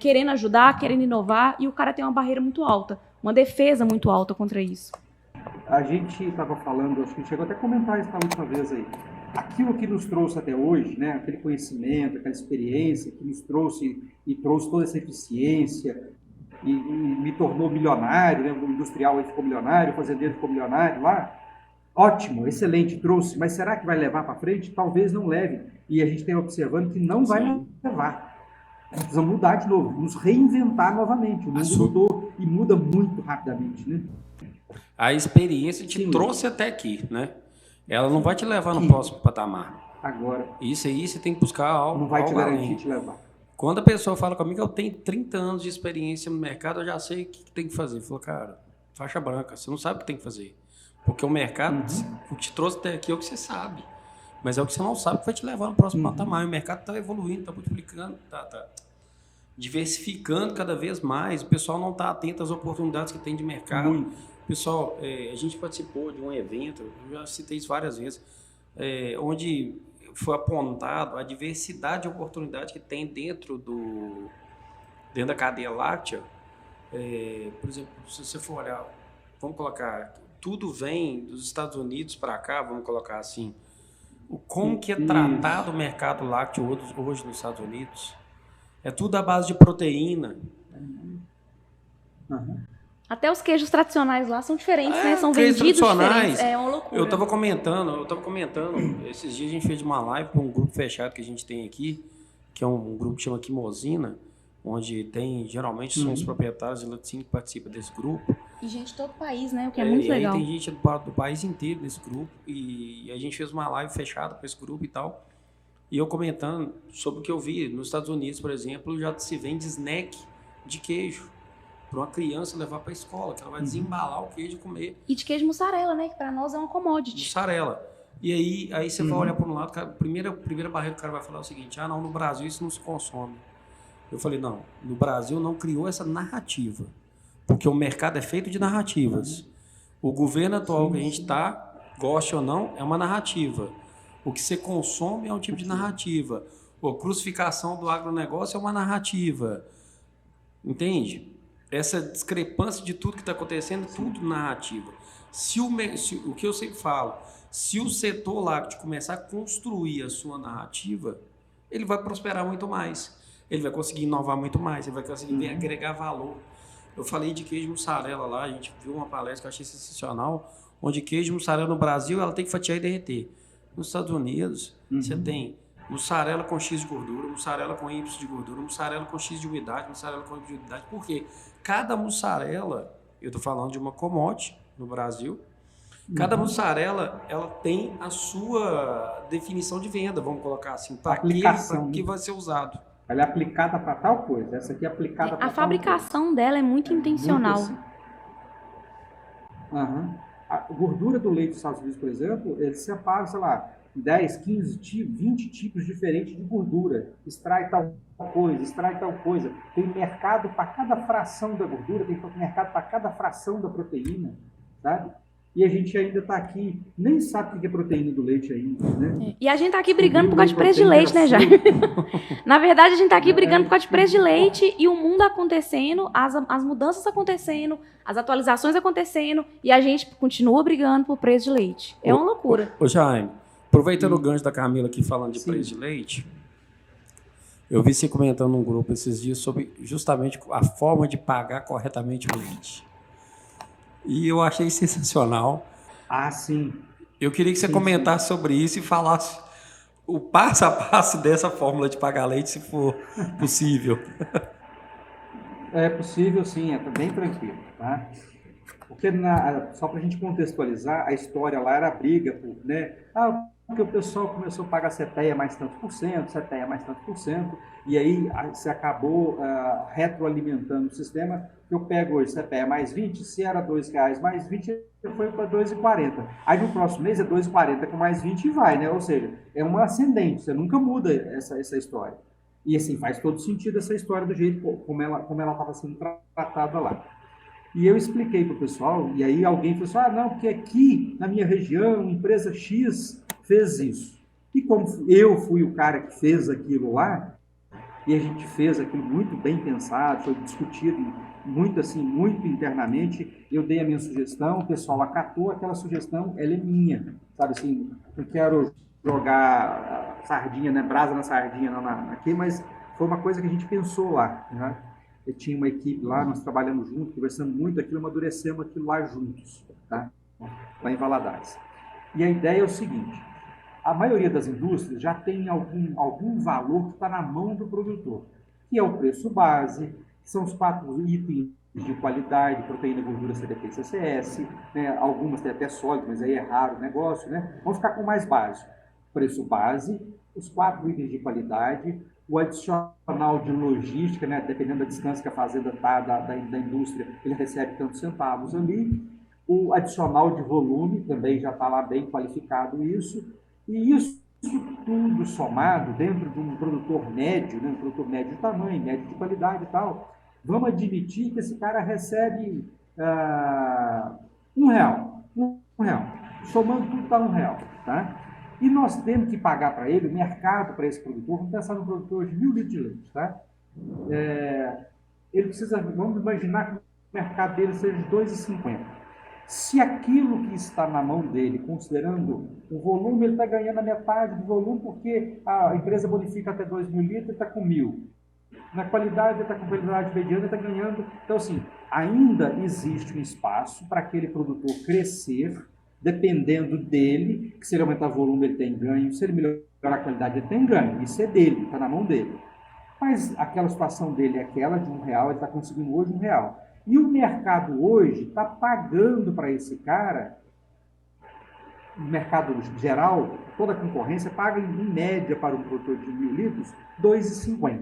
querendo ajudar, querendo inovar, e o cara tem uma barreira muito alta, uma defesa muito alta contra isso. A gente estava falando, acho que chegou até a comentar isso na última vez aí, aquilo que nos trouxe até hoje, né, aquele conhecimento, aquela experiência que nos trouxe e trouxe toda essa eficiência e me tornou milionário, né, o industrial aí ficou milionário, o fazendeiro ficou milionário lá, ótimo, excelente, trouxe, mas será que vai levar para frente? Talvez não leve, e a gente tem observando que não vai levar. Precisamos mudar de novo, nos reinventar novamente, o mundo mudou e muda muito rapidamente, né? A experiência te trouxe até aqui, né? Ela não vai te levar no próximo patamar. Agora. Isso aí você tem que buscar algo. Não vai te garantir te levar. Quando a pessoa fala comigo, eu tenho 30 anos de experiência no mercado, eu já sei o que tem que fazer. Eu falo, cara, faixa branca, você não sabe o que tem que fazer. Porque o mercado, o que te trouxe até aqui é o que você sabe. Mas é o que você não sabe que vai te levar no próximo patamar. E o mercado está evoluindo, está multiplicando, está diversificando cada vez mais. O pessoal não está atento às oportunidades que tem de mercado. Pessoal, a gente participou de um evento, eu já citei isso várias vezes, onde foi apontado a diversidade de oportunidades que tem dentro da cadeia láctea. Por exemplo, se você for olhar, vamos colocar, tudo vem dos Estados Unidos para cá, vamos colocar assim, como que é tratado o mercado lácteo hoje nos Estados Unidos? É tudo à base de proteína. Até os queijos tradicionais lá são diferentes, né? São vendidos diferentes. É uma loucura. Eu tava comentando, esses dias a gente fez uma live com um grupo fechado que a gente tem aqui, que é um grupo que chama Quimosina, onde geralmente são os proprietários de laticínio que participam desse grupo. E gente de todo o país, né? O que é muito legal. E aí tem gente do país inteiro nesse grupo, e a gente fez uma live fechada com esse grupo e tal, e eu comentando sobre o que eu vi. Nos Estados Unidos, por exemplo, já se vende snack de queijo para uma criança levar para a escola, que ela vai desembalar o queijo e comer. E de queijo mussarela, né? Que para nós é uma commodity. Mussarela. E aí você vai olhar para um lado, cara, a primeira barreira que o cara vai falar é o seguinte: não, no Brasil isso não se consome. Eu falei, não, no Brasil não criou essa narrativa, porque o mercado é feito de narrativas. O governo atual que a gente está, goste ou não, é uma narrativa. O que você consome é um tipo de narrativa. A crucificação do agronegócio é uma narrativa. Entende? Essa discrepância de tudo que está acontecendo, tudo narrativa. O que eu sempre falo, se o setor lácteo começar a construir a sua narrativa, ele vai prosperar muito mais. Ele vai conseguir inovar muito mais, ele vai conseguir agregar valor. Eu falei de queijo mussarela lá, a gente viu uma palestra que eu achei sensacional, onde queijo mussarela no Brasil, ela tem que fatiar e derreter. Nos Estados Unidos, você tem mussarela com X de gordura, mussarela com Y de gordura, mussarela com X de umidade, mussarela com Y de umidade. Por quê? Cada mussarela, eu estou falando de uma commodity no Brasil, cada mussarela, ela tem a sua definição de venda, vamos colocar assim, para que vai ser usado. Ela é aplicada para tal coisa, essa aqui é aplicada para tal coisa. A fabricação dela é muito intencional. Muito assim. A gordura do leite dos Estados Unidos, por exemplo, eles separam, sei lá, 10, 15, 20 tipos diferentes de gordura. Extrai tal coisa, extrai tal coisa. Tem mercado para cada fração da gordura, tem mercado para cada fração da proteína, sabe? E a gente ainda está aqui, nem sabe o que é proteína do leite ainda, né? E a gente está aqui brigando por causa de preço de leite, né, Jaime? Na verdade, a gente está aqui brigando por causa de preço de leite e o mundo acontecendo, as mudanças acontecendo, as atualizações acontecendo, e a gente continua brigando por preço de leite. É uma loucura. Ô Jaime, aproveitando o gancho da Camila aqui falando de preço de leite, eu vi você comentando num grupo esses dias sobre justamente a forma de pagar corretamente o leite. E eu achei sensacional. Ah, sim. Eu queria que você comentasse sobre isso e falasse o passo a passo dessa fórmula de pagar leite, se for possível. É possível, sim, é bem tranquilo, tá? Porque, só para a gente contextualizar, a história lá era a briga, né? Porque o pessoal começou a pagar CPEA mais tantos por cento, CPEA mais tantos por cento, e aí você acabou retroalimentando o sistema. Eu pego hoje CPEA mais 20, se era R$2 mais 20, foi para R$2,40. Aí no próximo mês é R$2,40 com mais 20 e vai, né? Ou seja, é uma ascendente, você nunca muda essa história. E assim, faz todo sentido essa história do jeito como ela estava sendo tratada lá. E eu expliquei para o pessoal, e aí alguém falou assim, não, porque aqui na minha região, empresa X fez isso. E como eu fui o cara que fez aquilo lá, e a gente fez aquilo muito bem pensado, foi discutido muito assim, muito internamente, eu dei a minha sugestão, o pessoal acatou, aquela sugestão, ela é minha, sabe assim, não quero jogar sardinha, né, brasa na sardinha aqui, mas foi uma coisa que a gente pensou lá, né? Eu tinha uma equipe lá, nós trabalhamos juntos, conversamos muito aquilo, amadurecemos aquilo lá juntos, tá? Lá em Valadares. E a ideia é o seguinte, a maioria das indústrias já tem algum valor que está na mão do produtor, que é o preço base, que são os 4 itens de qualidade, proteína, gordura, CDP e CCS, né? Algumas têm até sólido, mas aí é raro o negócio, né? Vamos ficar com o mais básico. Preço base, os 4 itens de qualidade, o adicional de logística, né? Dependendo da distância que a fazenda está da indústria, ele recebe tantos centavos ali. O adicional de volume, também já está lá bem qualificado isso. E isso tudo somado dentro de um produtor médio, né? Um produtor médio de tamanho, médio de qualidade e tal, vamos admitir que esse cara recebe R$1. R$1. Somando tudo está R$1, tá? E nós temos que pagar para ele, o mercado para esse produtor, vamos pensar no produtor de 1.000 litros de leite, tá? Ele precisa, vamos imaginar que o mercado dele seja de R$2,50. Se aquilo que está na mão dele, considerando o volume, ele está ganhando a metade do volume, porque a empresa bonifica até 2.000 litros, ele está com 1.000. Na qualidade, ele está com qualidade mediana, ele está ganhando. Então, assim, ainda existe um espaço para aquele produtor crescer, dependendo dele, que se ele aumentar o volume, ele tem ganho, se ele melhorar a qualidade, ele tem ganho. Isso é dele, está na mão dele. Mas aquela situação dele é aquela de R$ 1, ele está conseguindo hoje R$ 1. E o mercado hoje está pagando para esse cara, no mercado geral, toda a concorrência paga em média para um produtor de 1.000 litros R$ 2,50.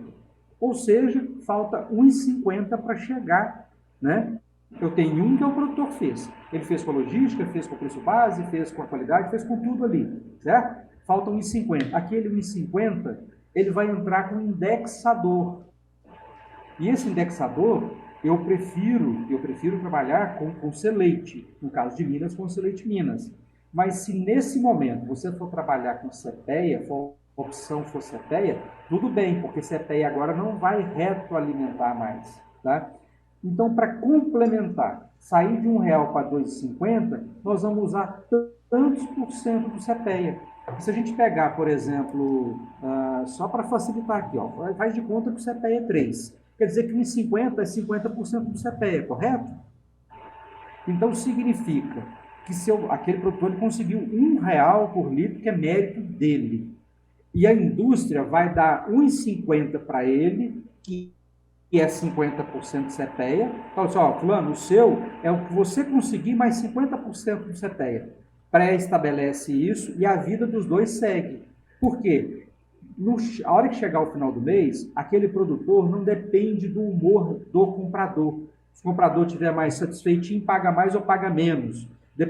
Ou seja, falta R$ 1,50 para chegar, né? Eu tenho um que o produtor fez. Ele fez com a logística, fez com o preço base, fez com a qualidade, fez com tudo ali, certo? Falta R$ 1,50. Aquele R$ 1,50, ele vai entrar com um indexador. E esse indexador, eu prefiro trabalhar com Seleite. No caso de Minas, com Seleite Minas. Mas se nesse momento você for trabalhar com CPEA, a opção for CPEA, tudo bem, porque CPEA agora não vai retroalimentar mais, tá? Então, para complementar, sair de R$ 1 para R$ 2,50, nós vamos usar tantos por cento do CPEA. Se a gente pegar, por exemplo, só para facilitar aqui, ó, faz de conta que o CPEA é 3. Quer dizer que R$ 1,50 é 50% do CPEA, correto? Então, significa que se aquele produtor ele conseguiu R$ 1 por litro, que é mérito dele. E a indústria vai dar R$ 1,50 para ele, que é 50% do CPEA. Então, ó, fulano, o seu é o que você conseguir mais 50% do CPEA. Pré-estabelece isso e a vida dos dois segue. Por quê? A hora que chegar ao final do mês, aquele produtor não depende do humor do comprador. Se o comprador estiver mais satisfeitinho, paga mais ou paga menos.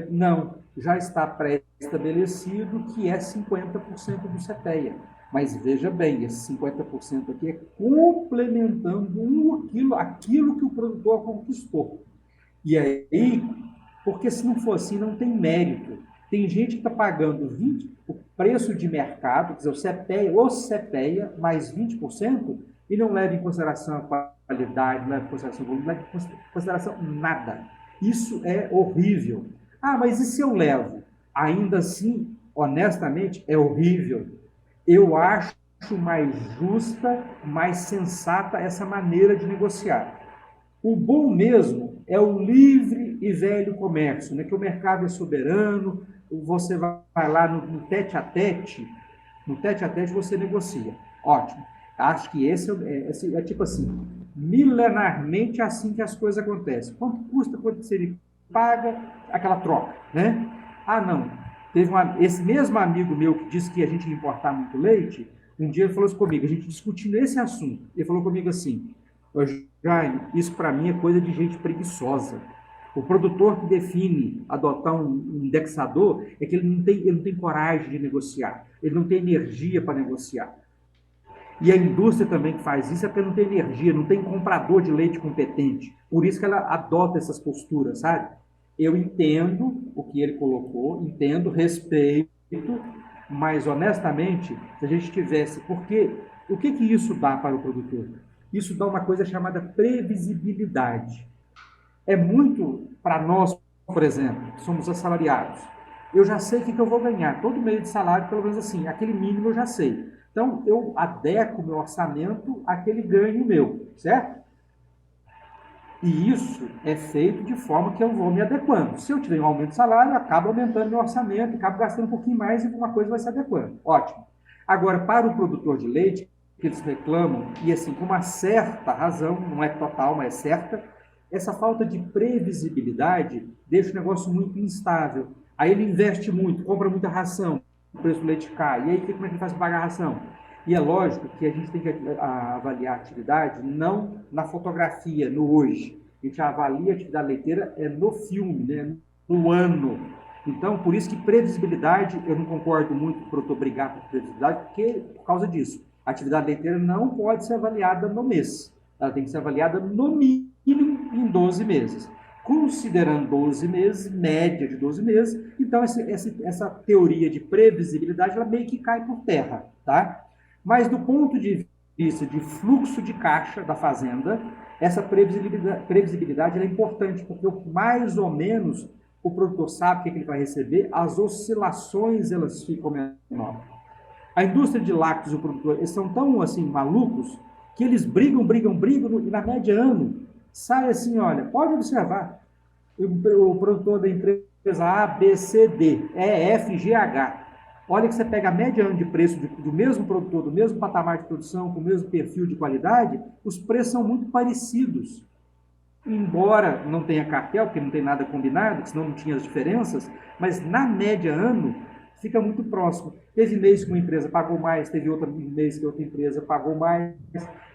Não, já está pré-estabelecido que é 50% do CPEA. Mas veja bem, esse 50% aqui é complementando aquilo que o produtor conquistou. E aí, porque se não for assim, não tem mérito. Tem gente que está pagando o preço de mercado, quer dizer, o CPEA mais 20%, e não leva em consideração a qualidade, não leva em consideração o volume, não leva em consideração nada. Isso é horrível. Ah, mas e se eu levo? Ainda assim, honestamente, é horrível. Eu acho mais justa, mais sensata essa maneira de negociar. O bom mesmo é o livre e velho comércio, né? Que o mercado é soberano, você vai lá no tete-a-tete, você negocia. Ótimo. Acho que esse é tipo assim, milenarmente assim que as coisas acontecem. Quanto custa, quanto você paga, aquela troca, né? Ah, não. Esse mesmo amigo meu que disse que a gente ia importar muito leite, um dia ele falou isso comigo, a gente discutindo esse assunto. Ele falou comigo assim, Jaime, isso para mim é coisa de gente preguiçosa. O produtor que define adotar um indexador é que ele não tem coragem de negociar, ele não tem energia para negociar. E a indústria também que faz isso é porque não tem energia, não tem comprador de leite competente. Por isso que ela adota essas posturas, sabe? Eu entendo o que ele colocou, entendo, respeito, mas honestamente, se a gente tivesse... Porque o que isso dá para o produtor? Isso dá uma coisa chamada previsibilidade. É muito para nós, por exemplo, que somos assalariados. Eu já sei o que eu vou ganhar. Todo mês de salário, pelo menos assim, aquele mínimo eu já sei. Então, eu adequo meu orçamento àquele ganho meu, certo? E isso é feito de forma que eu vou me adequando. Se eu tiver um aumento de salário, eu acabo aumentando meu orçamento, acabo gastando um pouquinho mais e uma coisa vai se adequando. Ótimo. Agora, para o produtor de leite, que eles reclamam, e assim, com uma certa razão, não é total, mas é certa, essa falta de previsibilidade deixa o negócio muito instável. Aí ele investe muito, compra muita ração, o preço do leite cai. E aí, como é que ele faz para pagar a ração? E é lógico que a gente tem que avaliar a atividade não na fotografia, no hoje. A gente avalia a atividade leiteira no filme, né? No ano. Então, por isso que previsibilidade, eu não concordo muito com o produtor brigar por previsibilidade, por causa disso. A atividade leiteira não pode ser avaliada no mês. Ela tem que ser avaliada no mínimo em 12 meses. Considerando 12 meses, média de 12 meses, então essa teoria de previsibilidade ela meio que cai por terra, tá? Mas do ponto de vista de fluxo de caixa da fazenda, essa previsibilidade é importante, porque mais ou menos o produtor sabe o que ele vai receber, as oscilações elas ficam menores. A indústria de lácteos e o produtor, eles são tão assim, malucos, que eles brigam, e na média ano, sai assim, olha, pode observar, o produtor da empresa A, B, C, D, E, F, G, H, Olha que você pega a média ano de preço do mesmo produtor, do mesmo patamar de produção, com o mesmo perfil de qualidade, os preços são muito parecidos. Embora não tenha cartel, porque não tem nada combinado, senão não tinha as diferenças, mas na média ano fica muito próximo. Teve mês que uma empresa pagou mais, teve outro mês que outra empresa pagou mais,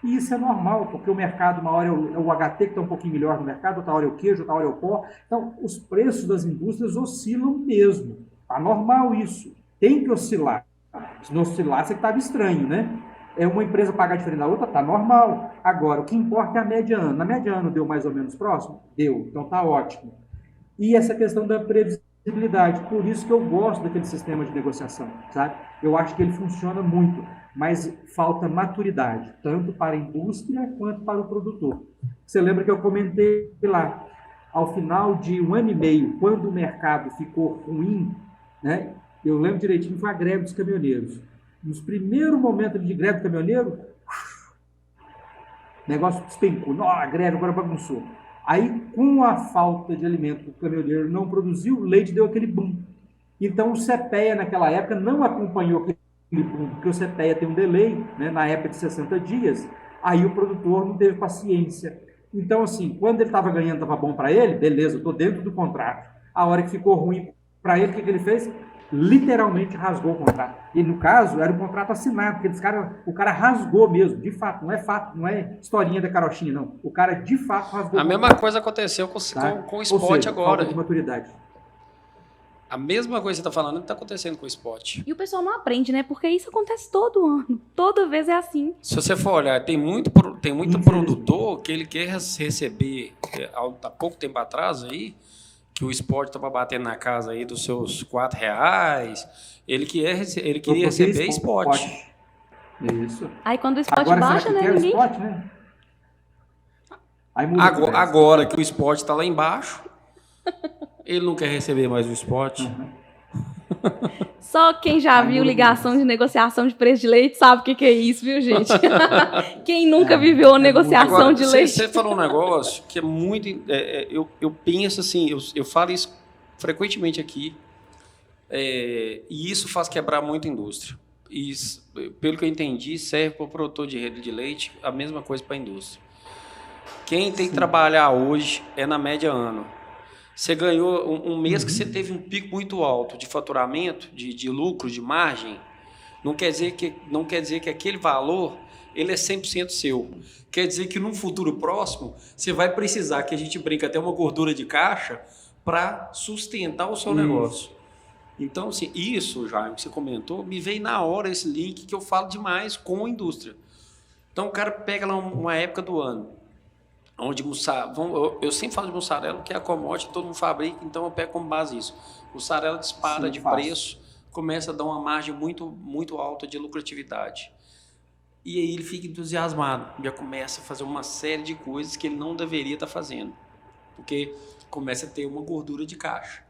e isso é normal, porque o mercado, uma hora é o HT que está um pouquinho melhor no mercado, outra hora é o queijo, outra hora é o pó. Então, os preços das indústrias oscilam mesmo. Está normal isso. Tem que oscilar. Se não oscilar, você estava estranho, né? É uma empresa pagar diferente da outra, tá normal. Agora, o que importa é a média ano. Na média ano deu mais ou menos próximo? Deu. Então tá ótimo. E essa questão da previsibilidade. Por isso que eu gosto daquele sistema de negociação, sabe? Eu acho que ele funciona muito, mas falta maturidade, tanto para a indústria quanto para o produtor. Você lembra que eu comentei lá, ao final de 1 ano e meio, quando o mercado ficou ruim, né? Eu lembro direitinho, foi a greve dos caminhoneiros. Nos primeiros momentos de greve do caminhoneiro, o negócio despencou. Não, a greve agora bagunçou. Aí, com a falta de alimento que o caminhoneiro não produziu, o leite deu aquele boom. Então, o CPEA, naquela época, não acompanhou aquele boom, porque o CPEA tem um delay, né, na época de 60 dias, aí o produtor não teve paciência. Então, assim, quando ele estava ganhando, estava bom para ele, beleza, eu estou dentro do contrato. A hora que ficou ruim para ele, o que ele fez? Literalmente rasgou o contrato. E no caso, era um contrato assinado, porque o cara rasgou mesmo, de fato, não é historinha da carochinha, não. O cara de fato rasgou. A mesma coisa aconteceu com o Spot agora. Falta de maturidade. A mesma coisa que você está falando está acontecendo com o Spot. E o pessoal não aprende, né? Porque isso acontece todo ano. Toda vez é assim. Se você for olhar, tem muito produtor que ele quer receber, há pouco tempo atrás aí, que o Spot estava batendo na casa aí dos seus R$4, ele queria receber Spot. Isso. Aí quando o Spot agora, baixa, né? Ninguém... Spot, né? Aí Agora que o Spot está lá embaixo, ele não quer receber mais o Spot. Só quem já viu ligação de negociação de preço de leite sabe o que é isso, viu, gente? Quem nunca viveu a negociação Agora, de leite. Você falou um negócio que é muito... eu penso assim, eu falo isso frequentemente aqui, e isso faz quebrar muito a indústria. E, pelo que eu entendi, serve para o produtor de rede de leite, a mesma coisa para a indústria. Quem tem que trabalhar hoje é na média ano. Você ganhou um mês que você teve um pico muito alto de faturamento, de lucro, de margem, não quer dizer que aquele valor ele é 100% seu. Quer dizer que num futuro próximo você vai precisar, que a gente brinca até uma gordura de caixa, para sustentar o seu negócio. Então, assim, isso, Jaime, que você comentou, me veio na hora esse link que eu falo demais com a indústria. Então, o cara pega lá uma época do ano, onde eu sempre falo de mussarela, que é a commodity, todo mundo fabrica, então eu pego como base isso. Mussarela dispara de preço, começa a dar uma margem muito, muito alta de lucratividade. E aí ele fica entusiasmado, já começa a fazer uma série de coisas que ele não deveria estar fazendo, porque começa a ter uma gordura de caixa.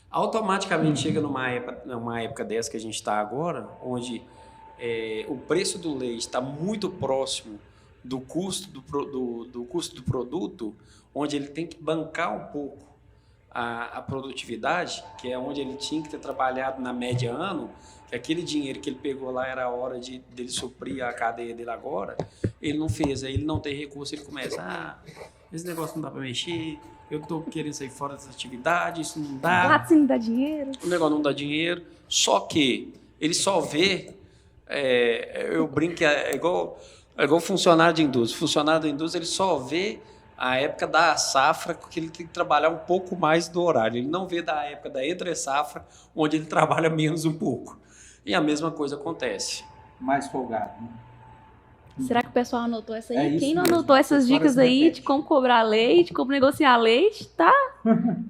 Automaticamente chega numa época dessa que a gente está agora, onde o preço do leite está muito próximo do custo do produto, onde ele tem que bancar um pouco a produtividade, que é onde ele tinha que ter trabalhado na média ano, que aquele dinheiro que ele pegou lá era a hora dele suprir a cadeia dele agora, ele não fez, aí ele não tem recurso, ele começa, esse negócio não dá para mexer, eu estou querendo sair fora dessa atividade, isso não dá. Assim não dá dinheiro. O negócio não dá dinheiro, só que ele só vê, eu brinco que é igual funcionário de indústria. Funcionário da indústria, ele só vê a época da safra, que ele tem que trabalhar um pouco mais do horário. Ele não vê da época da entre-safra, onde ele trabalha menos um pouco. E a mesma coisa acontece. Mais folgado, né? Será que o pessoal anotou essa aí? Quem não mesmo. anotou essas dicas aí de como cobrar leite, como negociar leite, tá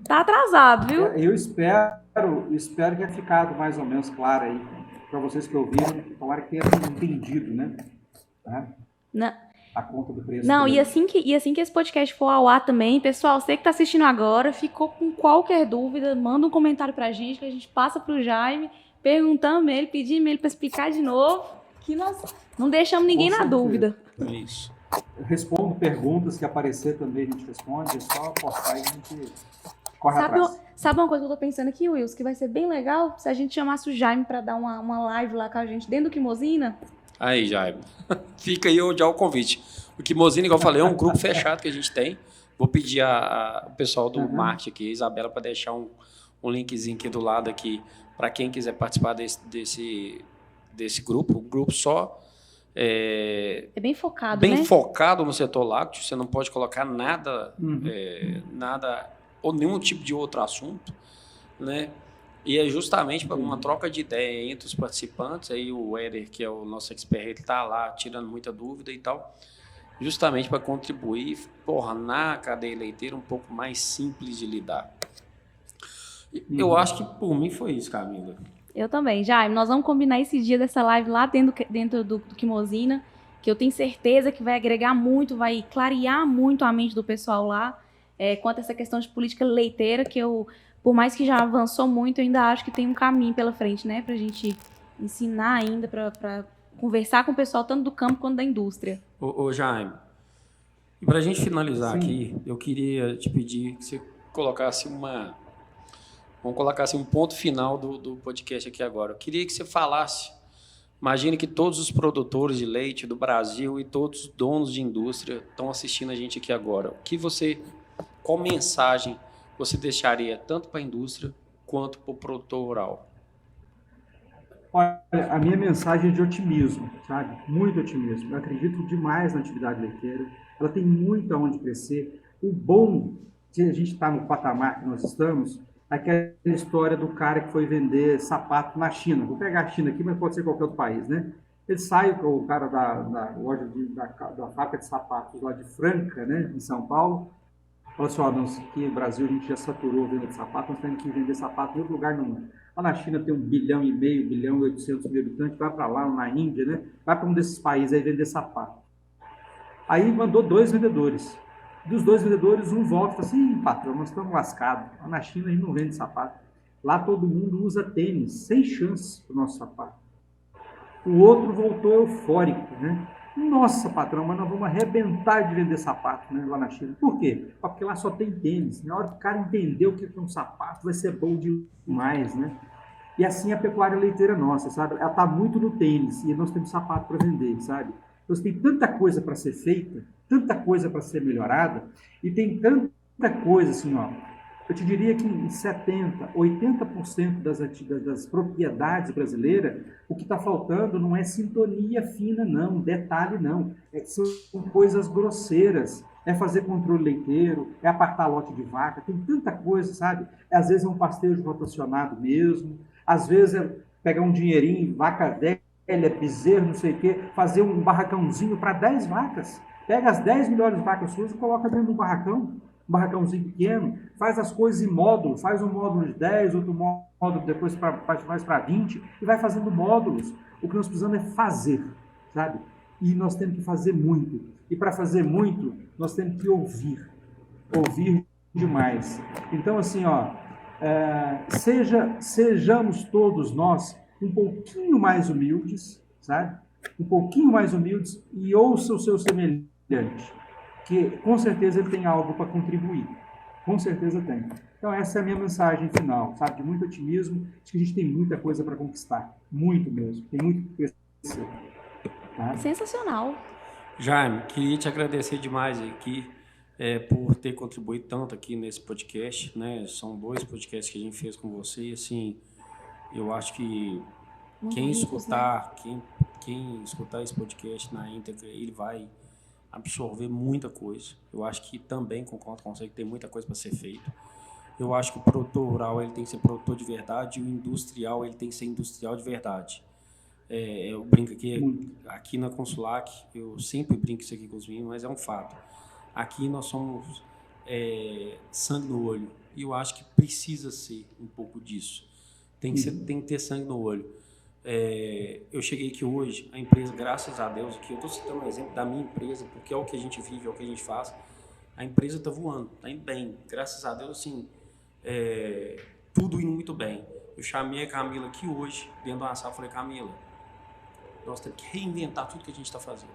atrasado, viu? Eu espero que tenha ficado mais ou menos claro aí para vocês que ouviram, tomara que tenha entendido, né? Tá? Não. A conta do preço. Não, e assim que esse podcast for ao ar também, pessoal, você que tá assistindo agora, ficou com qualquer dúvida, manda um comentário pra gente, que a gente passa pro Jaime, perguntando ele, pedindo ele pra explicar de novo, que nós não deixamos ninguém na dúvida. Isso. Eu respondo perguntas que aparecer também, a gente responde, é só postar e a gente corre atrás. Sabe uma coisa que eu tô pensando aqui, Wilson, que vai ser bem legal se a gente chamasse o Jaime para dar uma live lá com a gente dentro do Quimosina? Aí, Jaime. Fica aí já o convite. O Quimosina, igual eu falei, é um grupo fechado que a gente tem. Vou pedir o pessoal do marketing aqui, a Isabela, para deixar um linkzinho aqui do lado aqui para quem quiser participar desse grupo. Um grupo só. É bem focado, bem né? focado no setor lácteo. Você não pode colocar nada, nada ou nenhum tipo de outro assunto, né? E é justamente para uma troca de ideia entre os participantes. Aí o Éder, que é o nosso expert, ele está lá tirando muita dúvida e tal, justamente para contribuir, tornar a cadeia leiteira um pouco mais simples de lidar. Eu acho que por mim foi isso, Camila. Eu também. Jaime, nós vamos combinar esse dia dessa live lá dentro do Quimosina, que eu tenho certeza que vai agregar muito, vai clarear muito a mente do pessoal lá, quanto a essa questão de política leiteira, que eu, por mais que já avançou muito, eu ainda acho que tem um caminho pela frente, né? Pra gente ensinar ainda, pra conversar com o pessoal tanto do campo quanto da indústria. Ô Jaime, e pra gente finalizar aqui, eu queria te pedir que você colocasse vamos colocar assim, um ponto final do podcast aqui agora. Eu queria que você falasse, imagine que todos os produtores de leite do Brasil e todos os donos de indústria estão assistindo a gente aqui agora. Qual mensagem você deixaria tanto para a indústria quanto para o produtor rural? Olha, a minha mensagem é de otimismo, sabe? Muito otimismo. Eu acredito demais na atividade leiteira. Ela tem muito aonde crescer. O bom de a gente estar no patamar que nós estamos, aquela história do cara que foi vender sapato na China. Vou pegar a China aqui, mas pode ser qualquer outro país, né? Ele sai, o cara da loja da fábrica de sapatos lá de Franca, né, em São Paulo, fala assim, aqui no Brasil a gente já saturou a venda de sapato, nós temos que vender sapato em outro lugar no mundo. Lá na China tem 1,5 bilhão, 1,8 bilhão de habitantes, vai para lá, na Índia, né? Vai para um desses países aí vender sapato. Aí mandou 2 vendedores. Dos 2 vendedores, um volta e fala assim, patrão, nós estamos lascados. Lá na China a gente não vende sapato. Lá todo mundo usa tênis, sem chance para o nosso sapato. O outro voltou eufórico, né? Nossa, patrão, mas nós vamos arrebentar de vender sapato, né, lá na China. Por quê? Porque lá só tem tênis. Na hora que o cara entender o que é um sapato, vai ser bom demais, né? E assim a pecuária leiteira nossa, sabe? Ela está muito no tênis e nós temos sapato para vender, sabe? Então tem tanta coisa para ser feita, tanta coisa para ser melhorada, e tem tanta coisa assim, ó. Eu te diria que em 70%, 80% das propriedades brasileiras, o que está faltando não é sintonia fina, não, detalhe, não. São coisas grosseiras. É fazer controle leiteiro, é apartar lote de vaca, tem tanta coisa, sabe? Às vezes é um pastejo rotacionado mesmo, às vezes é pegar um dinheirinho, vaca velha, bezerro, não sei o quê, fazer um barracãozinho para 10 vacas. Pega as 10 melhores vacas suas e coloca dentro do barracão. Um barracãozinho pequeno, faz as coisas em módulo, faz um módulo de 10, outro módulo depois faz para 20, e vai fazendo módulos. O que nós precisamos é fazer, sabe? E nós temos que fazer muito. E para fazer muito, nós temos que ouvir demais. Então, assim, ó, sejamos todos nós um pouquinho mais humildes, sabe? Um pouquinho mais humildes e ouça o seu semelhante, que com certeza ele tem algo para contribuir. Com certeza tem. Então essa é a minha mensagem final, sabe? De muito otimismo. Acho que a gente tem muita coisa para conquistar. Muito mesmo. Tem muito que crescer. Tá? Sensacional. Jaime, queria te agradecer demais aqui por ter contribuído tanto aqui nesse podcast, né? São 2 podcasts que a gente fez com você e, assim, eu acho que quem escutar esse podcast na íntegra, ele vai absorver muita coisa. Eu acho que também concordo com você que tem muita coisa para ser feita. Eu acho que o produtor rural ele tem que ser produtor de verdade e o industrial ele tem que ser industrial de verdade. Eu brinco aqui na Consulac, eu sempre brinco isso aqui com os meninos, mas é um fato. Aqui nós somos sangue no olho e eu acho que precisa ser um pouco disso. Tem que ter sangue no olho. Eu cheguei aqui hoje, a empresa, graças a Deus, aqui eu estou citando um exemplo da minha empresa, porque é o que a gente vive, é o que a gente faz. A empresa está voando, está indo bem, graças a Deus, assim, tudo indo muito bem. Eu chamei a Camila aqui hoje, dentro da sala, falei, Camila, nós temos que reinventar tudo que a gente está fazendo.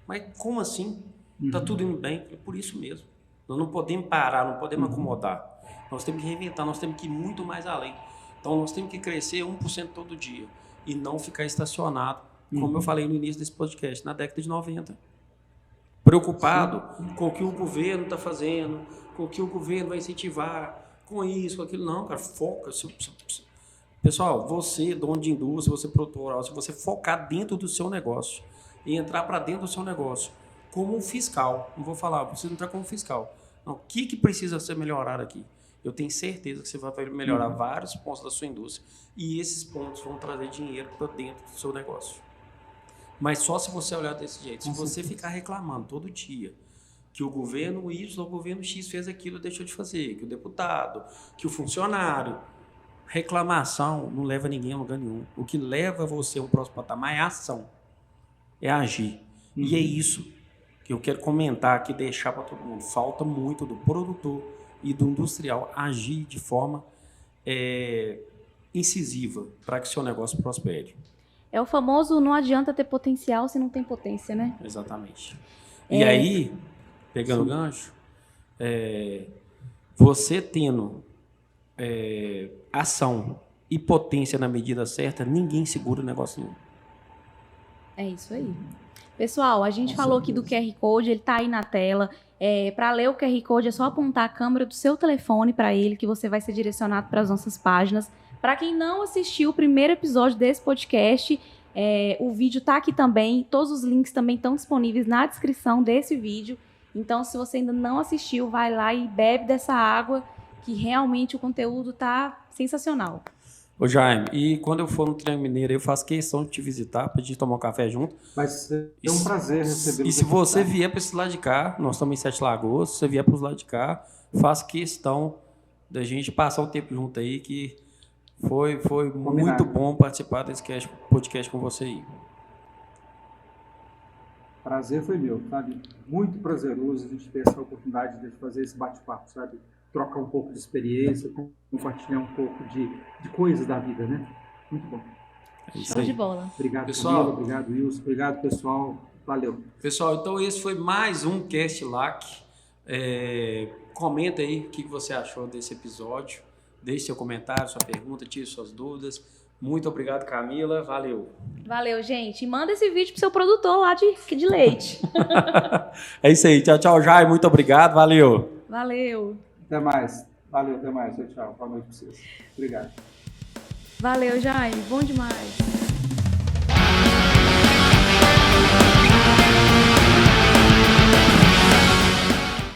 Mas como assim? Está tudo indo bem? É por isso mesmo. Nós não podemos parar, não podemos acomodar. Nós temos que reinventar, nós temos que ir muito mais além. Então, nós temos que crescer 1% todo dia e não ficar estacionado, como eu falei no início desse podcast, na década de 90. Preocupado com o que o governo está fazendo, com o que o governo vai incentivar, com isso, com aquilo. Não, cara, foca. Pessoal, você, dono de indústria, você produtor rural, se você focar dentro do seu negócio e entrar para dentro do seu negócio como um fiscal, não vou falar, você não entrar como fiscal. Não, o que precisa ser melhorado aqui? Eu tenho certeza que você vai melhorar vários pontos da sua indústria e esses pontos vão trazer dinheiro para dentro do seu negócio. Mas só se você olhar desse jeito. Se você ficar reclamando todo dia que o governo Y ou o governo X fez aquilo e deixou de fazer, que o deputado, que o funcionário... Reclamação não leva ninguém a lugar nenhum. O que leva você a um próximo patamar é a ação, é agir. E é isso que eu quero comentar aqui, deixar para todo mundo. Falta muito do produtor e do industrial agir de forma incisiva para que seu negócio prospere. É o famoso não adianta ter potencial se não tem potência, né? Exatamente. E aí, pegando o gancho, você tendo ação e potência na medida certa, ninguém segura o negócio nenhum. É isso aí. Pessoal, a gente falou aqui do QR Code, ele tá aí na tela. Para ler o QR Code é só apontar a câmera do seu telefone para ele, que você vai ser direcionado para as nossas páginas. Para quem não assistiu o primeiro episódio desse podcast, o vídeo tá aqui também. Todos os links também estão disponíveis na descrição desse vídeo. Então, se você ainda não assistiu, vai lá e bebe dessa água, que realmente o conteúdo tá sensacional. Ô Jaime, e quando eu for no Triângulo Mineiro, eu faço questão de te visitar para a gente tomar um café junto. Vai ser um prazer recebê-lo. E se você vier para esse lado de cá, nós estamos em Sete Lagoas, se você vier para os lados de cá, faço questão da gente passar um tempo junto aí, que foi muito bom participar desse podcast com você aí. Prazer foi meu, sabe? Muito prazeroso a gente ter essa oportunidade de fazer esse bate-papo, sabe? Trocar um pouco de experiência, compartilhar um pouco de coisas da vida, né? Muito bom. É isso Show aí. de bola. Obrigado, pessoal. Camila, obrigado, Wilson. Obrigado, pessoal. Valeu. Pessoal, então esse foi mais um Cast LAC. Comenta aí o que você achou desse episódio. Deixe seu comentário, sua pergunta, tire suas dúvidas. Muito obrigado, Camila. Valeu. Valeu, gente. E manda esse vídeo pro seu produtor lá de leite. É isso aí. Tchau, tchau, Jai. Muito obrigado. Valeu. Valeu. Até mais. Valeu, até mais. Tchau, tchau. Boa noite para vocês. Obrigado. Valeu, Jaime. Bom demais.